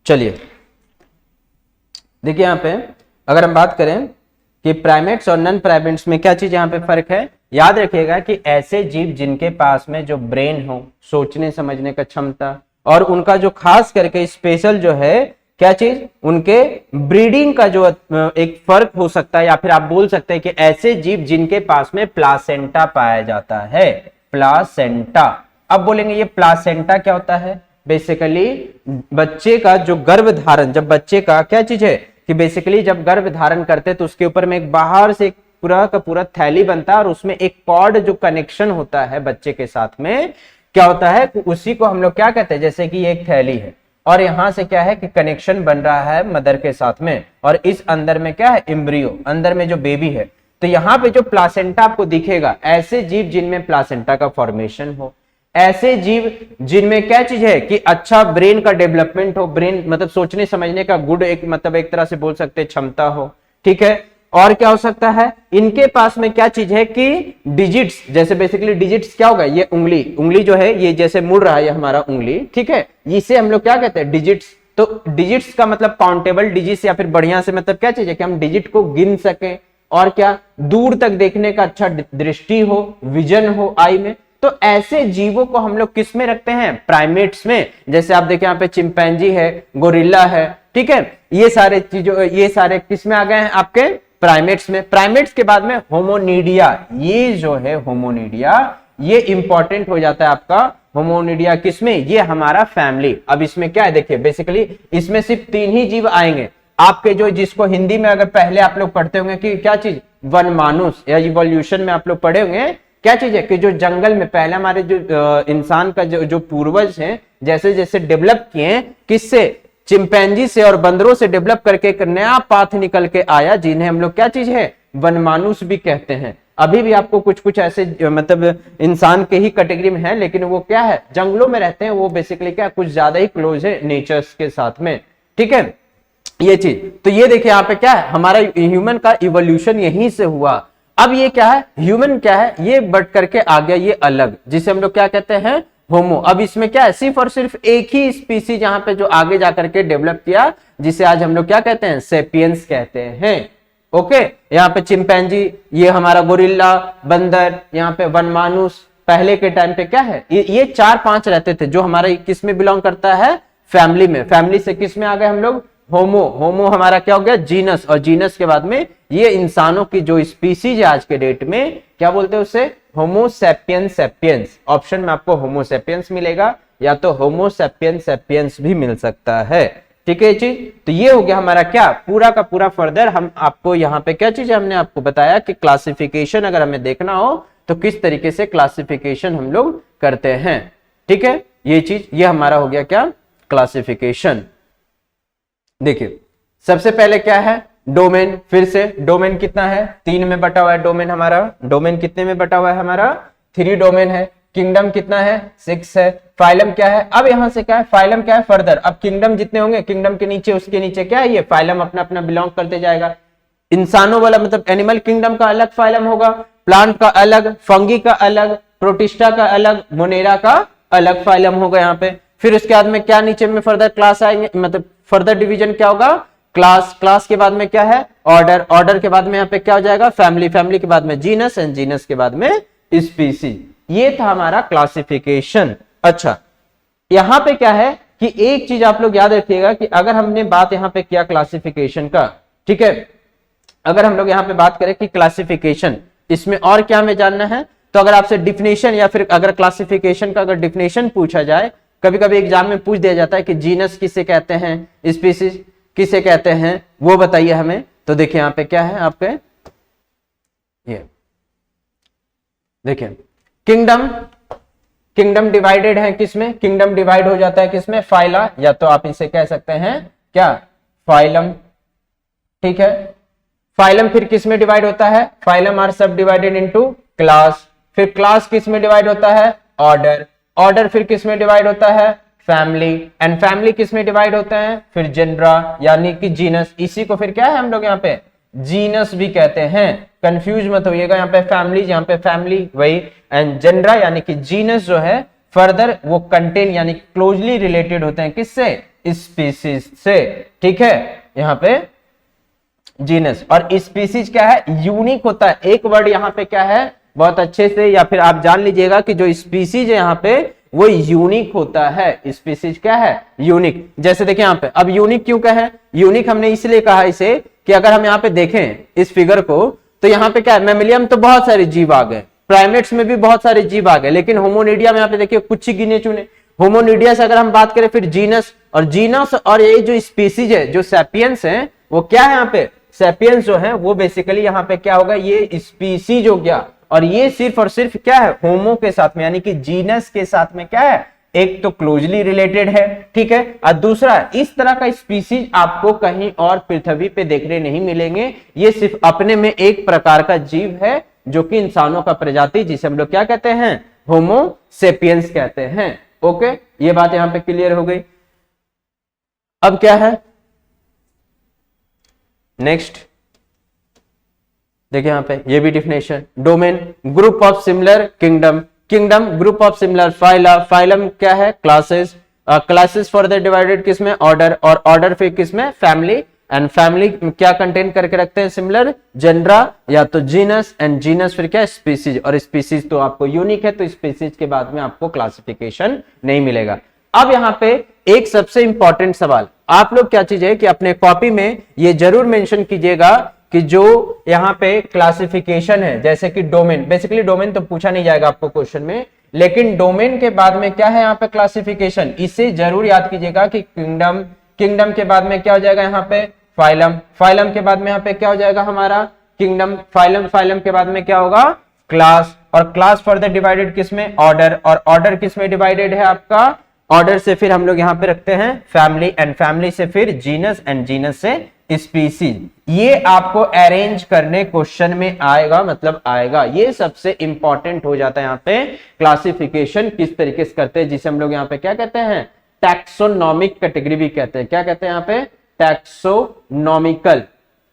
चलिए देखिए यहाँ पे अगर हम बात करें कि प्राइमेट्स और नॉन प्राइमेट्स में क्या चीज यहाँ पे फर्क है, याद रखिएगा कि ऐसे जीव जिनके पास में जो ब्रेन हो, सोचने समझने का क्षमता, और उनका जो खास करके स्पेशल जो है क्या चीज, उनके ब्रीडिंग का जो एक फर्क हो सकता है, या फिर आप बोल सकते हैं कि ऐसे जीव जिनके पास में प्लासेंटा पाया जाता है, प्लासेंटा। अब बोलेंगे ये प्लासेंटा क्या होता है, बेसिकली बच्चे का जो गर्भ धारण, जब बच्चे का क्या चीज है कि बेसिकली जब गर्भ धारण करते हैं तो उसके ऊपर में एक बाहर से एक पूरा का पूरा थैली बनता है, और उसमें एक कॉर्ड जो कनेक्शन होता है बच्चे के साथ में, क्या होता है उसी को हम लोग क्या कहते हैं, जैसे कि ये एक थैली है और यहां से क्या है कि कनेक्शन बन रहा है मदर के साथ में, और इस अंदर में क्या है, एम्ब्रियो, अंदर में जो बेबी है। तो यहाँ पे जो प्लासेंटा आपको दिखेगा, ऐसे जीव जिनमें प्लासेंटा का फॉर्मेशन हो, ऐसे जीव जिनमें क्या चीज है कि अच्छा ब्रेन का डेवलपमेंट हो, ब्रेन मतलब सोचने समझने का गुड एक मतलब एक तरह से बोल सकते हैं क्षमता हो, ठीक है। और क्या हो सकता है, इनके पास में क्या चीज है कि डिजिट्स, जैसे बेसिकली डिजिट्स क्या होगा, ये उंगली, उंगली जो है ये जैसे मुड़ रहा है, ये हमारा उंगली, ठीक है, इसे हम लोग क्या कहते हैं, डिजिट्स। तो डिजिट्स का मतलब काउंटेबल डिजिट्स, या फिर बढ़िया से मतलब क्या चीज है कि हम डिजिट को गिन सकें, और क्या दूर तक देखने का अच्छा दृष्टि हो, विजन हो आई में। तो ऐसे जीवों को हम लोग किस में रखते हैं, प्राइमेट्स में। जैसे आप देखें यहाँ पे चिंपैंजी है, गोरिल्ला है, ठीक है, ये सारे चीजों, ये सारे किस में आ गए हैं, आपके प्राइमेट्स में। प्राइमेट्स के बाद में होमोनिडिया, ये जो है होमोनिडिया, ये इंपॉर्टेंट हो जाता है आपका होमोनिडिया किसमें, ये हमारा फैमिली। अब इसमें क्या है देखिए, बेसिकली इसमें सिर्फ 3 ही जीव आएंगे आपके, जो जिसको हिंदी में अगर पहले आप लोग पढ़ते होंगे कि क्या चीज, वनमानुस, या इवोल्यूशन में आप लोग पढ़े होंगे क्या चीज है कि जो जंगल में पहले हमारे जो इंसान का जो पूर्वज हैं, जैसे जैसे डेवलप किए हैं, किससे, चिंपैंजी से और बंदरों से डेवलप करके एक नया पाथ निकल के आया, जिन्हें हम लोग क्या चीज है, वनमानुस भी कहते हैं। अभी भी आपको कुछ कुछ ऐसे मतलब इंसान के ही कैटेगरी में है, लेकिन वो क्या है, जंगलों में रहते हैं, वो बेसिकली क्या कुछ ज्यादा ही क्लोज है नेचर्स के साथ में, ठीक है, ये चीज। तो ये देखिए यहाँ पे क्या है, हमारा ह्यूमन का इवोल्यूशन यहीं से हुआ। अब ये क्या है, ह्यूमन क्या है, ये बढ़ करके आ गया ये अलग, जिसे हम लोग क्या कहते हैं, होमो। अब इसमें क्या है, सिर्फ और सिर्फ एक ही स्पीसीज यहाँ पे जो आगे जाकर के डेवलप किया, जिसे आज हम लोग क्या कहते हैं, सेपियंस कहते हैं। ओके, यहाँ पे चिंपैंजी, ये हमारा गोरिल्ला, बंदर, यहाँ पे वनमानुस, पहले के टाइम पे क्या है, ये 4-5 रहते थे, जो हमारा किस में बिलोंग करता है, फैमिली में। फैमिली से किस में आ गए हम लोग, होमो। होमो हमारा क्या हो गया, जीनस, और जीनस के बाद में ये इंसानों की जो स्पीसीज है आज के डेट में, क्या बोलते हैं उसे, होमो सेपियंस सेपियंस। ऑप्शन में आपको होमो सेपियंस मिलेगा, या तो होमो सेपियंस सेपियंस भी मिल सकता है, ठीक है चीज। तो ये हो गया हमारा क्या, पूरा का पूरा फर्दर हम आपको यहाँ पे क्या चीज हमने आपको बताया कि क्लासिफिकेशन अगर हमें देखना हो तो किस तरीके से क्लासिफिकेशन हम लोग करते हैं, ठीक है। ये चीज, ये हमारा हो गया क्या, क्लासिफिकेशन। देखिए सबसे पहले क्या है, डोमेन। फिर से डोमेन कितना है, 3 में बटा हुआ है डोमेन हमारा। डोमेन कितने में बटा हुआ है हमारा, 3 डोमेन है। किंगडम कितना है, 6 है। फाइलम क्या है, अब यहां से क्या है, फाइलम क्या है, फर्दर। अब किंगडम जितने होंगे, किंगडम के नीचे उसके नीचे क्या है, ये फाइलम अपना अपना बिलोंग करते जाएगा। इंसानों वाला मतलब एनिमल किंगडम का अलग फाइलम होगा, प्लांट का अलग, फंगी का अलग, प्रोटिस्टा का अलग, मोनेरा का अलग फाइलम होगा यहाँ पे। फिर उसके बाद में क्या नीचे में फर्दर क्लास आएंगे, मतलब फर्दर डिवीजन क्या होगा, क्लास, क्लास के बाद में क्या है, ऑर्डर, ऑर्डर के बाद में यहाँ पे क्या हो जाएगा, फैमिली, फैमिली के बाद में जीनस, एंड जीनस के बाद में स्पीसीज। ये था हमारा क्लासिफिकेशन। अच्छा, यहां पे क्या है कि एक चीज आप लोग याद रखिएगा कि अगर हमने बात यहां पे किया क्लासिफिकेशन का, ठीक है, अगर हम लोग यहां पे बात करें कि क्लासिफिकेशन, इसमें और क्या हमें जानना है, तो अगर आपसे डिफिनेशन या फिर अगर क्लासिफिकेशन का अगर डिफिनेशन पूछा जाए, कभी कभी एग्जाम में पूछ दिया जाता है कि जीनस किसे कहते हैं, स्पीसीज किसे कहते हैं, वो बताइए हमें। तो देखिए यहां पे क्या है आपके, ये देखिए किंगडम, किंगडम डिवाइडेड है किसमें, किंगडम डिवाइड हो जाता है किसमें, फाइला, या तो आप इसे कह सकते हैं क्या, फाइलम, ठीक है। फाइलम फिर किसमें डिवाइड होता है, फाइलम आर सब डिवाइडेड इनटू क्लास, फिर क्लास किसमें डिवाइड होता है, ऑर्डर, ऑर्डर फिर किसमें डिवाइड होता है, फैमिली, एंड फैमिली किसमें डिवाइड होता है, फिर जेनरा यानी कि जीनस, इसी को फिर क्या है हम लोग यहाँ पे जीनस भी कहते हैं, कंफ्यूज मत होइएगा, यहाँ पे फैमिली, यहाँ पे फैमिली वही, एंड जेनरा यानी कि जीनस जो है फर्दर वो कंटेन यानी क्लोजली रिलेटेड होते हैं किससे, स्पीसीज से, ठीक है। यहाँ पे जीनस और स्पीसीज क्या है, यूनिक होता है। एक वर्ड यहाँ पे क्या है बहुत अच्छे से या फिर आप जान लीजिएगा कि जो स्पीसीज है यहाँ पे वो यूनिक होता है, स्पीसीज क्या है, यूनिक। जैसे देखिए यहाँ पे, अब यूनिक क्यों कहा है, यूनिक हमने इसलिए कहा इसे कि अगर हम यहाँ पे देखें इस फिगर को, तो यहाँ पे क्या है, मैमिलियम तो बहुत सारे जीव आ गए, प्राइमेट्स में भी बहुत सारे जीव आ गए, लेकिन होमोनिडिया में यहाँ पे देखिए कुछ ही गिने चुने। होमोनिडिया से अगर हम बात करें फिर जीनस, और जीनस और ये जो स्पीसीज है जो सैपियंस है वो क्या है, यहाँ पे सैपियंस जो है वो बेसिकली यहाँ पे क्या होगा, ये स्पीसीज हो गया, और ये सिर्फ और सिर्फ क्या है, होमो के साथ में यानी कि जीनस के साथ में क्या है, एक तो क्लोजली रिलेटेड है, ठीक है, और दूसरा इस तरह का स्पीसीज आपको कहीं और पृथ्वी पे देखने नहीं मिलेंगे। ये सिर्फ अपने में एक प्रकार का जीव है जो कि इंसानों का प्रजाति, जिसे हम लोग क्या कहते हैं, होमो सेपियंस कहते हैं। ओके, ये बात यहां पे क्लियर हो गई। अब क्या है नेक्स्ट, देखिए यहां पे ये भी definition, domain group of similar kingdom, kingdom group of similar phyla, phylum क्या है, क्लासेस, क्लासेस फर्दर डिवाइडेड किसमें, ऑर्डर, और ऑर्डर फिर किसमें, फैमिली, एंड फैमिली क्या कंटेन करके रखते हैं, सिमिलर, जेनरा या तो जीनस, एंड जीनस फिर क्या, स्पीसीज, और स्पीसीज तो आपको यूनिक है तो स्पीसीज के बाद में आपको क्लासिफिकेशन नहीं मिलेगा। अब यहाँ पे एक सबसे इंपॉर्टेंट सवाल, आप लोग क्या चीज है कि अपने कॉपी में ये जरूर मेंशन कीजिएगा कि जो यहाँ पे क्लासिफिकेशन है, जैसे कि डोमेन, बेसिकली डोमेन तो पूछा नहीं जाएगा आपको क्वेश्चन में, लेकिन डोमेन के बाद में क्या है यहाँ पे क्लासिफिकेशन, इसे जरूर याद कीजिएगा कि किंगडम, किंगडम के बाद में क्या हो जाएगा यहाँ पे फाइलम, फाइलम के बाद में यहाँ पे क्या हो जाएगा हमारा किंगडम, फाइलम, फाइलम के बाद में क्या होगा क्लास, और क्लास फर्दर डिवाइडेड किसमें, ऑर्डर, और ऑर्डर किसमें डिवाइडेड है आपका, ऑर्डर से फिर हम लोग यहाँ पे रखते हैं फैमिली, एंड फैमिली से फिर जीनस, एंड जीनस से स्पीसीज। ये आपको अरेंज करने क्वेश्चन में आएगा, मतलब आएगा, ये सबसे इंपॉर्टेंट हो जाता है यहाँ पे क्लासिफिकेशन किस तरीके से करते हैं, जिसे हम लोग यहाँ पे क्या कहते हैं, टैक्सोनॉमिक कैटेगरी भी कहते हैं। क्या कहते हैं यहाँ पे, taxonomical,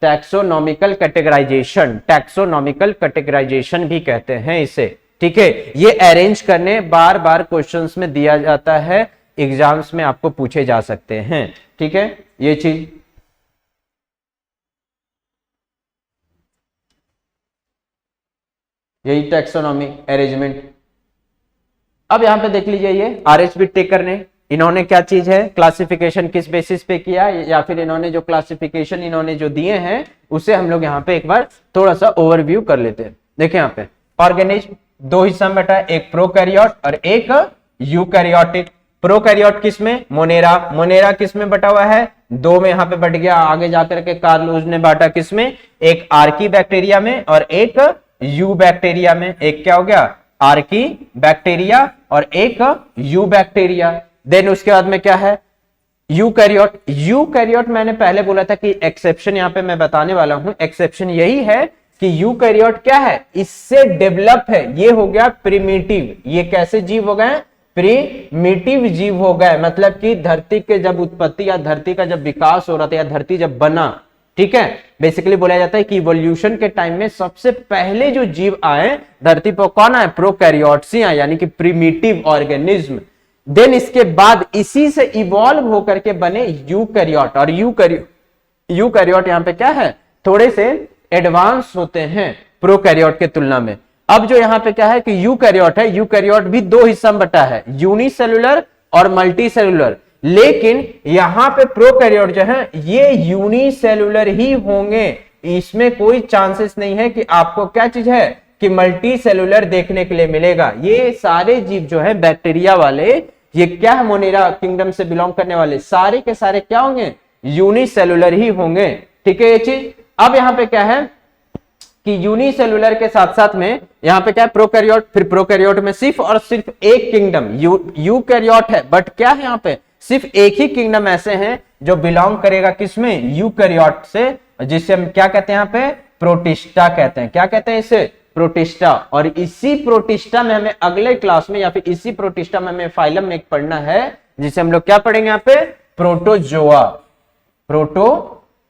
taxonomical categorization, taxonomical categorization भी कहते हैं इसे, ठीक है। ये अरेंज करने बार बार क्वेश्चंस में दिया जाता है, एग्जाम्स में आपको पूछे जा सकते हैं, ठीक है, ये चीज। यही टैक्सोनॉमी अरेंजमेंट। अब यहां पे देख लीजिए ये आरएचबी टेकर ने, इन्होंने क्या चीज है, क्लासिफिकेशन किस बेसिस पे किया, या फिर इन्होंने जो क्लासिफिकेशन इन्होंने जो दिए हैं उसे हम लोग यहाँ पे एक बार थोड़ा सा ओवरव्यू कर लेते हैं। देखिए यहाँ पे ऑर्गेनिज्म दो हिस्सा में बटा है, एक प्रोकैरियोट और एक यूकैरियोटिक। प्रोकैरियोट किसमें, मोनेरा, मोनेरा किसमें बटा हुआ है, दो में यहाँ पे बट गया, आगे जाकर के कार्लोज ने बांटा किसमें, एक आर्की बैक्टीरिया में और एक यू बैक्टीरिया में। एक क्या हो गया, आर्की बैक्टीरिया और एक यू बैक्टीरिया। देन उसके बाद में क्या है, यूकैरियोट। यूकैरियोट मैंने पहले बोला था कि एक्सेप्शन यहाँ पे मैं बताने वाला हूं, एक्सेप्शन यही है कि यूकैरियोट क्या है, इससे डेवलप है, ये हो गया प्रिमिटिव। ये कैसे जीव हो गए, प्रिमिटिव जीव हो गए, मतलब कि धरती के जब उत्पत्ति या धरती का जब विकास हो रहा था या धरती जब बना, ठीक है, बेसिकली बोला जाता है कि इवोल्यूशन के टाइम में सबसे पहले जो जीव आए धरती पर कौन आए, प्रोकैरियोट्स ही आए, यानी कि प्रिमिटिव ऑर्गेनिज्म। देन इसके बाद इसी से इवॉल्व होकर के बने यूकैरियोट, और यूकैरियोट यहाँ पे क्या है, थोड़े से एडवांस होते हैं प्रोकैरियोट के तुलना में। अब जो यहाँ पे क्या है कि यूकैरियोट है, यूकैरियोट भी दो हिस्सा में बटा है, यूनिसेलुलर और मल्टीसेलुलर। लेकिन यहां पे प्रोकैरियोट जो है ये यूनिसेलुलर ही होंगे, इसमें कोई चांसेस नहीं है कि आपको क्या चीज है कि मल्टी सेलुलर देखने के लिए मिलेगा। ये सारे जीव जो है बैक्टीरिया वाले, ये क्या है, मोनेरा किंगडम से बिलोंग करने वाले सारे के सारे क्या होंगे, यूनिसेलुलर ही होंगे। ठीक है ये चीज। अब यहाँ पे क्या है कि यूनिसेलुलर के साथ साथ में यहाँ पे क्या है, प्रोकैरियोट, फिर प्रोकैरियोट में सिर्फ और सिर्फ एक किंगडम यूकैरियोट है, बट क्या है यहाँ पे सिर्फ एक ही किंगडम ऐसे हैं जो बिलोंग करेगा किसमें, यूकैरियोट से, जिसे हम क्या कहते हैं यहाँ पे, प्रोटिस्टा कहते हैं। क्या कहते हैं इसे, प्रोटिस्टा। और इसी प्रोटिस्टा में हमें अगले क्लास में या फिर इसी प्रोटिस्टा में हमें फाइलम में पढ़ना है, जिसे हम लोग क्या पढ़ेंगे यहाँ पे, प्रोटोजोआ, प्रोटोजोआ,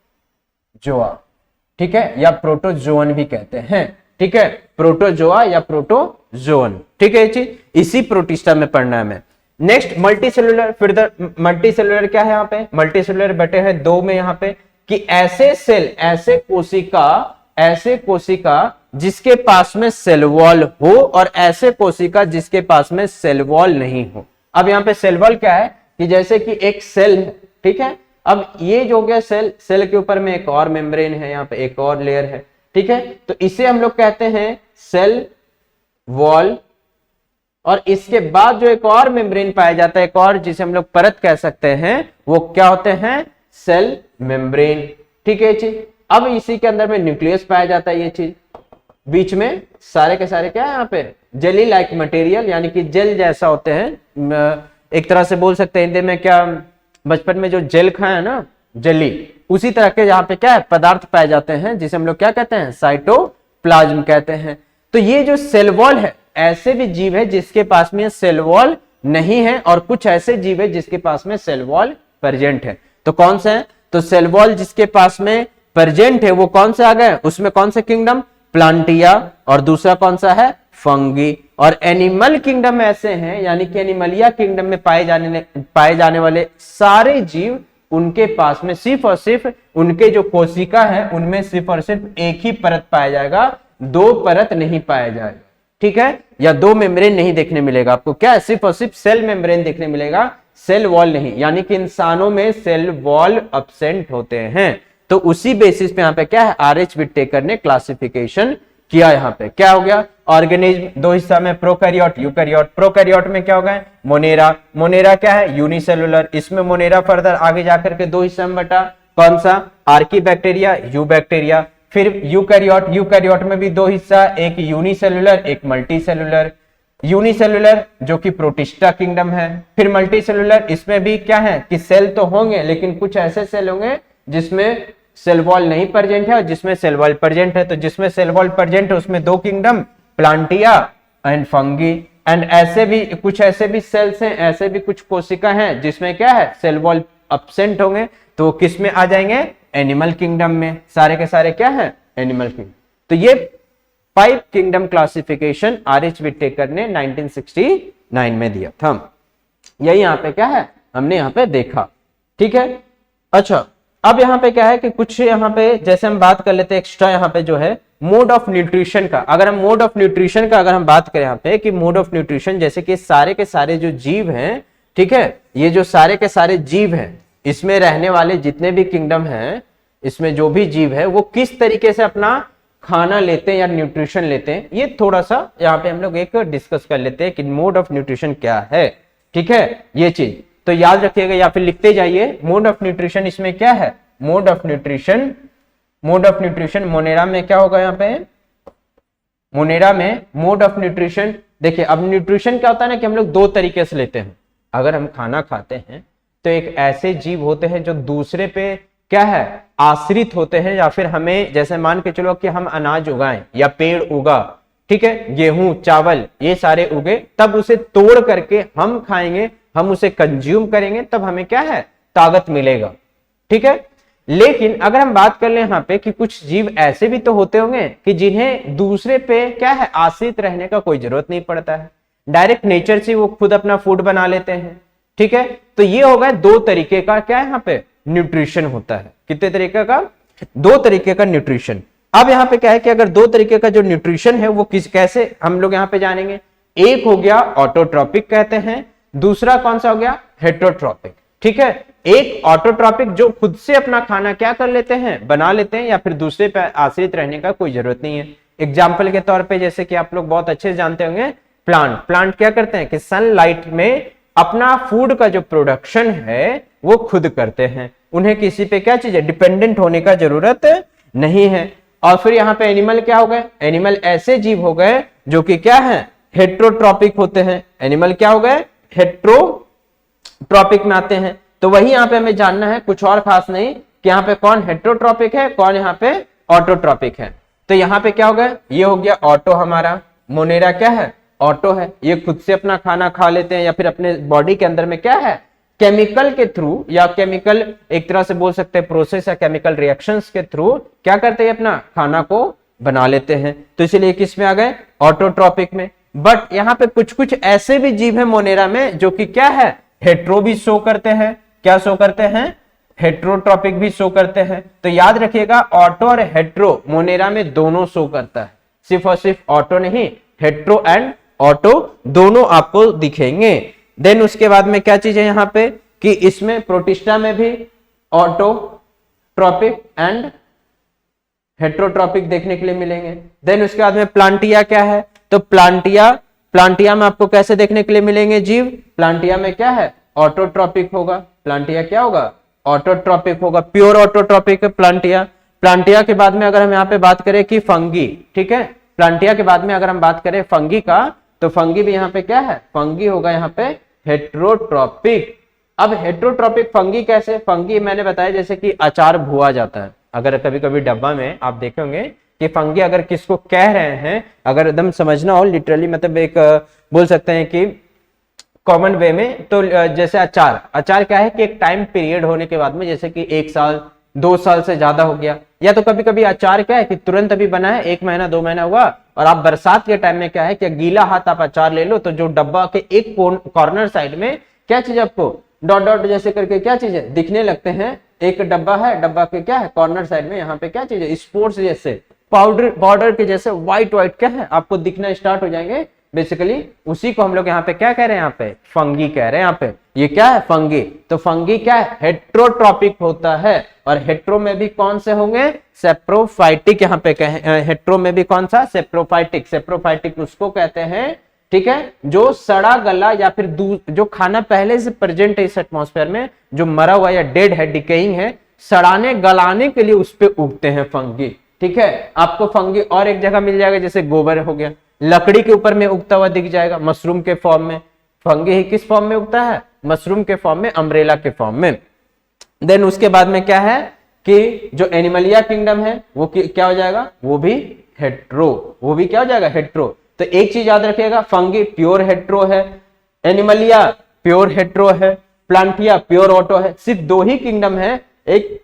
ठीक है, या प्रोटोजोअन भी कहते हैं। ठीक है, प्रोटोजोआ या प्रोटोजोअन, ठीक है ये चीज इसी प्रोटिस्टा में पढ़ना है हमें। नेक्स्ट मल्टीसेलुलर, फिर मल्टीसेलुलर क्या है यहाँ पे, मल्टीसेलुलर बटे हैं दो में यहाँ पे, कि ऐसे सेल, ऐसे कोशिका जिसके पास में सेल वॉल हो और ऐसे कोशिका जिसके पास में सेल वॉल नहीं हो। अब यहाँ पे सेल वॉल क्या है कि जैसे कि एक सेल है, ठीक है, अब ये जो हो गया सेल, सेल के ऊपर में एक और मेम्ब्रेन है, यहाँ पे एक और लेयर है, ठीक है, तो इसे हम लोग कहते हैं सेल वॉल। और इसके बाद जो एक और मेम्ब्रेन पाया जाता है, एक और जिसे हम लोग परत कह सकते हैं, वो क्या होते हैं, सेल मेम्ब्रेन। ठीक है चीज। अब इसी के अंदर में न्यूक्लियस पाया जाता है, ये चीज बीच में सारे के सारे क्या है यहाँ पे, जेली लाइक मटेरियल, यानी कि जेल जैसा होते हैं, एक तरह से बोल सकते हैं हिंदी में क्या, बचपन में जो जेल खाए है ना, जेली, उसी तरह के यहाँ पे क्या है पदार्थ पाए जाते हैं, जिसे हम लोग क्या कहते हैं, साइटोप्लाज्म कहते हैं। तो ये जो सेल वॉल है, ऐसे भी जीव है जिसके पास में सेल वॉल नहीं है, और कुछ ऐसे जीव है जिसके पास में सेल वॉल प्रेजेंट है। तो कौन सा है, तो सेल वॉल जिसके पास में प्रेजेंट है वो कौन से आ गए, उसमें कौन से किंगडम, प्लांटिया, और दूसरा कौन सा है, फंगी। और एनिमल किंगडम ऐसे हैं, यानी कि एनिमलिया किंगडम में पाए जाने वाले सारे जीव, उनके पास में सिर्फ और सिर्फ उनके जो कोशिका है उनमें सिर्फ और सिर्फ एक ही परत पाया जाएगा, दो परत नहीं पाया जाएगा। ठीक है, या दो मेम्ब्रेन नहीं देखने मिलेगा आपको, क्या है, सिर्फ और सिर्फ सेल मेम्ब्रेन देखने मिलेगा, सेल वॉल नहीं। यानी कि इंसानों में सेल वॉल एब्सेंट होते हैं। तो उसी बेसिस पे यहाँ पे क्या है, आरएच विटेकर ने क्लासिफिकेशन किया। यहाँ पे क्या हो गया, ऑर्गेनिज्म दो हिस्सा में, प्रोकैरियोट, यूकैरियोट। प्रोकैरियोट में क्या होगा, मोनेरा, मोनेरा क्या है, यूनिसेलुलर, इसमें मोनेरा फर्दर आगे जाकर के दो हिस्सा में बटा, कौन सा, आर्की बैक्टीरिया, यू बैक्टीरिया। फिर यूकैरियोट, यूकैरियोट में भी दो हिस्सा, एक यूनिसेलुलर, एक मल्टीसेलुलर। यूनिसेलुलर जो कि प्रोटिस्टा किंगडम है, फिर मल्टीसेलुलर, इसमें भी क्या है कि सेल तो होंगे लेकिन कुछ ऐसे सेल होंगे जिसमें सेल वॉल नहीं प्रेजेंट है और जिसमें सेल वॉल प्रेजेंट है। तो जिसमें सेल वॉल प्रेजेंट है उसमें दो किंगडम, प्लांटिया एंड फंगी। एंड ऐसे भी कुछ ऐसे भी सेल्स हैं, ऐसे भी कुछ कोशिका हैं जिसमें क्या है, सेल वॉल एब्सेंट होंगे, तो किस में आ जाएंगे, एनिमल किंगडम में। सारे के सारे क्या है, एनिमल किंगडम। तो ये 5 किंगडम क्लासिफिकेशन आरएच विटेकर ने 1969 में दिया था। यही यहाँ पे क्या है, हमने यहाँ पे देखा। ठीक है, अच्छा अब यहाँ पे क्या है कि कुछ यहाँ पे जैसे हम बात कर लेते हैं एक्स्ट्रा यहाँ पे जो है मोड ऑफ न्यूट्रिशन का। अगर हम मोड ऑफ न्यूट्रिशन का अगर हम बात करें यहाँ पे कि मोड ऑफ न्यूट्रिशन, जैसे कि सारे के सारे जो जीव हैं, ठीक है, ये जो सारे के सारे जीव हैं, इसमें रहने वाले जितने भी किंगडम हैं, इसमें जो भी जीव है वो किस तरीके से अपना खाना लेते हैं या न्यूट्रिशन लेते हैं, ये थोड़ा सा यहाँ पे हम लोग एक डिस्कस कर लेते हैं कि मोड ऑफ न्यूट्रिशन क्या है। ठीक है, ये चीज तो याद रखिएगा या फिर लिखते जाइए। मोड ऑफ न्यूट्रिशन इसमें क्या है, mode of nutrition, mode of nutrition Monera में क्या होगा, यहाँ पे मोनेरा में मोड ऑफ न्यूट्रिशन। देखिए अब न्यूट्रिशन क्या होता है ना कि हम लोग दो तरीके से लेते हैं। अगर हम खाना खाते हैं तो एक ऐसे जीव होते हैं जो दूसरे पे क्या है, आश्रित होते हैं, या फिर हमें जैसे मान के चलो कि हम अनाज उगाएं या पेड़ उगा, ठीक है, गेहूं चावल ये सारे उगे, तब उसे तोड़ करके हम खाएंगे, हम उसे कंज्यूम करेंगे, तब हमें क्या है, ताकत मिलेगा। ठीक है, लेकिन अगर हम बात कर ले यहाँ पे कि कुछ जीव ऐसे भी तो होते होंगे कि जिन्हें दूसरे पे क्या है आश्रित रहने का कोई जरूरत नहीं पड़ता है, डायरेक्ट नेचर से वो खुद अपना फूड बना लेते हैं। ठीक है, तो ये हो गया दो तरीके का क्या है यहाँ पे न्यूट्रिशन होता है। कितने तरीके का? दो तरीके का न्यूट्रिशन। अब यहाँ पे क्या है कि अगर दो तरीके का जो न्यूट्रिशन है वो कैसे हम लोग यहाँ पे जानेंगे। एक हो गया ऑटोट्रॉपिक कहते हैं, दूसरा कौन सा हो गया हेटरोट्रॉपिक। ठीक है, एक ऑटोट्रॉपिक जो खुद से अपना खाना क्या कर लेते हैं बना लेते हैं, या फिर दूसरे पे आश्रित रहने का कोई जरूरत नहीं है। एग्जाम्पल के तौर पे जैसे कि आप लोग बहुत अच्छे से जानते होंगे प्लांट क्या करते हैं कि सनलाइट में अपना फूड का जो प्रोडक्शन है वो खुद करते हैं, उन्हें किसी पे क्या चीज है डिपेंडेंट होने का जरूरत नहीं है। और फिर यहाँ पे एनिमल क्या हो गए, एनिमल ऐसे जीव हो गए जो कि क्या है हेट्रोट्रॉपिक होते हैं। एनिमल क्या हो गए हेट्रोट्रॉपिक में आते हैं। तो वही यहाँ पे हमें जानना है, कुछ और खास नहीं कि यहाँ पे कौन हेट्रोट्रॉपिक है कौन यहाँ पे ऑटोट्रॉपिक है। तो यहाँ पे क्या हो गया, ये हो गया ऑटो, हमारा मोनेरा क्या है ऑटो है, ये खुद से अपना खाना खा लेते हैं या फिर अपने बॉडी के अंदर में क्या है केमिकल के थ्रू या केमिकल एक तरह से बोल सकते हैं प्रोसेस या केमिकल रिएक्शंस के थ्रू क्या करते हैं अपना खाना को बना लेते हैं। तो इसलिए किस में आ गए ऑटोट्रॉपिक में। बट यहाँ पे कुछ कुछ ऐसे भी जीव है मोनेरा में जो कि क्या है हेट्रो भी शो करते हैं। क्या शो करते हैं हेट्रोट्रॉपिक भी शो करते हैं। तो याद रखिएगा ऑटो और हेट्रो मोनेरा में दोनों शो करता है, सिर्फ और सिर्फ ऑटो नहीं, हेट्रो एंड ऑटो दोनों आपको दिखेंगे। देन उसके बाद में क्या चीज है यहाँ पे कि इसमें प्रोटिस्टा में भी ऑटोट्रॉपिक एंड हेट्रोट्रॉपिक देखने के लिए मिलेंगे। देन उसके बाद में प्लांटिया क्या है, तो प्लांटिया में आपको कैसे देखने के लिए मिलेंगे जीव, प्लांटिया में क्या है ऑटोट्रॉपिक होगा। प्लांटिया क्या होगा ऑटोट्रॉपिक होगा, प्योर ऑटोट्रॉपिक है प्लांटिया। प्लांटिया के बाद में अगर हम यहाँ पे बात करें कि फंगी, ठीक है, प्लांटिया के बाद में अगर हम बात करें फंगी का, तो फंगी भी यहाँ पे क्या है फंगी होगा यहाँ पे हेट्रोट्रॉपिक। अब हेट्रोट्रॉपिक फंगी कैसे, फंगी मैंने बताया जैसे कि अचार भुआ जाता है, अगर कभी कभी डब्बा में आप देखे होंगे कि फंगी अगर किसको कह रहे हैं, अगर एकदम समझना हो लिटरली मतलब एक बोल सकते हैं कि कॉमन वे में, तो जैसे अचार क्या है कि एक टाइम पीरियड होने के बाद में जैसे कि 1 साल 2 साल से ज्यादा हो गया, या तो कभी कभी अचार क्या है कि तुरंत अभी बना है 1 महीना 2 महीना हुआ, और आप बरसात के टाइम में क्या है कि गीला हाथ आप अचार ले लो तो जो डब्बा के एक कॉर्नर साइड में क्या चीज आपको डॉट डॉट जैसे करके क्या चीज है दिखने लगते हैं। एक डब्बा है, डब्बा के क्या है कॉर्नर साइड में यहाँ पे क्या चीज है स्पोर्ट्स जैसे पाउडर के जैसे व्हाइट क्या है आपको दिखना स्टार्ट हो जाएंगे। बेसिकली उसी को हम लोग यहाँ पे क्या कह रहे हैं, यहाँ पे फंगी कह रहे हैं। यहाँ पे ये क्या है फंगी, तो फंगी क्या है हेट्रोट्रॉपिक होता है, और हेट्रो में भी कौन से होंगे सेप्रोफाइटिक। यहाँ पे हेट्रो में भी कौन सा सेप्रोफाइटिक, सेप्रोफाइटिक उसको कहते हैं, ठीक है, जो सड़ा गला या फिर जो खाना पहले से प्रेजेंट है इस एटमॉस्फेयर में, जो मरा हुआ या डेड है डिकेइंग है, सड़ाने गलाने के लिए उस पे उगते हैं फंगी। ठीक है, आपको फंगी और एक जगह मिल जाएगा जैसे गोबर हो गया, लकड़ी के ऊपर में उगता हुआ दिख जाएगा मशरूम के फॉर्म में। फंगी ही किस फॉर्म में उगता है मशरूम के फॉर्म में, अम्ब्रेला के फॉर्म में। देन उसके बाद में क्या है कि जो एनिमलिया किंगडम है वो क्या हो जाएगा, वो भी हेट्रो, वो भी क्या हो जाएगा हेट्रो। तो एक चीज याद रखिएगा फंगी प्योर हेट्रो है, एनिमलिया प्योर हेट्रो है, प्लांटिया प्योर ऑटो है। सिर्फ 2 ही किंगडम है, एक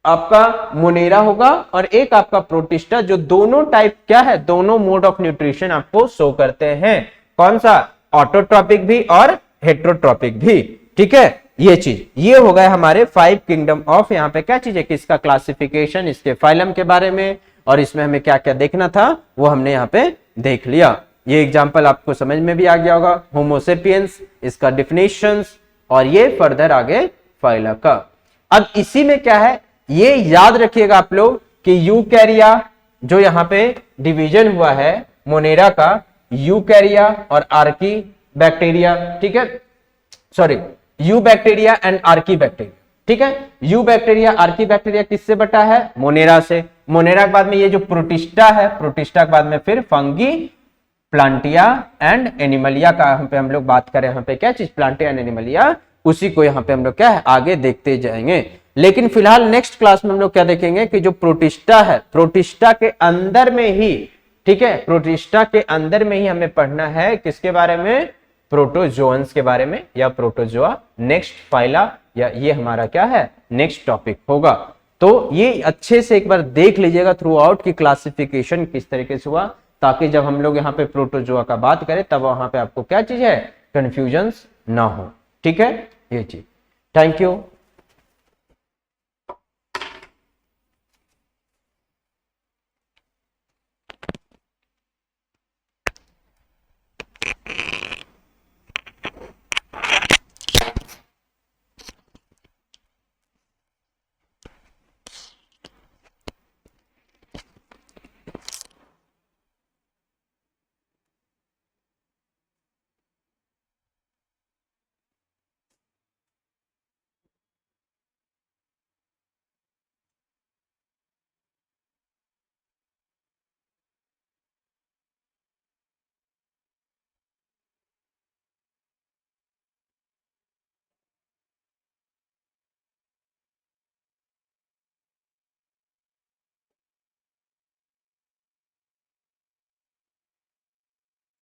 आपका मोनेरा होगा और एक आपका प्रोटिस्टा, जो दोनों टाइप क्या है दोनों मोड ऑफ न्यूट्रिशन आपको शो करते हैं। कौन सा ऑटोट्रॉपिक भी और हेट्रोट्रॉपिक भी। ठीक है, ये चीज ये हो गए हमारे 5 किंगडम ऑफ यहाँ पे क्या चीज है कि इसका क्लासिफिकेशन, इसके फाइलम के बारे में, और इसमें हमें क्या क्या देखना था वो हमने यहाँ पे देख लिया। ये एग्जाम्पल आपको समझ में भी आ गया होगा, होमोसेपियंस, इसका डिफिनेशंस, और ये फर्दर आगे फाइला का। अब इसी में क्या है ये याद रखिएगा आप लोग कि यूकैरिया जो यहाँ पे डिवीजन हुआ है मोनेरा का, यूकैरिया और आर्की बैक्टीरिया, ठीक है, sorry you bacteria and Archie bacteria. ठीक है, यू बैक्टीरिया आर्की बैक्टीरिया किससे बटा है मोनेरा से। मोनेरा के बाद में ये जो प्रोटिस्टा है, प्रोटिस्टा के बाद में फिर फंगी, प्लांटिया एंड एनिमलिया का यहाँ पे हम लोग बात करें, यहाँ पे क्या चीज प्लांटिया एंड एनिमलिया, उसी को यहाँ पे हम लोग क्या है आगे देखते जाएंगे। लेकिन फिलहाल नेक्स्ट क्लास में हम लोग क्या देखेंगे कि जो प्रोटिस्टा है, प्रोटिस्टा के अंदर में ही, ठीक है, प्रोटिस्टा के अंदर में ही हमें पढ़ना है किसके बारे में, प्रोटोजोअन्स के बारे में, या प्रोटोजोआ नेक्स्ट फाइला, या ये हमारा क्या है नेक्स्ट टॉपिक होगा। तो ये अच्छे से एक बार देख लीजिएगा थ्रू आउट की क्लासिफिकेशन किस तरीके से हुआ, ताकि जब हम लोग यहाँ पे प्रोटोजोआ का बात करें तब वहां पे आपको क्या चीज है, कंफ्यूजन ना हो। ठीक है, ये चीज। Thank you.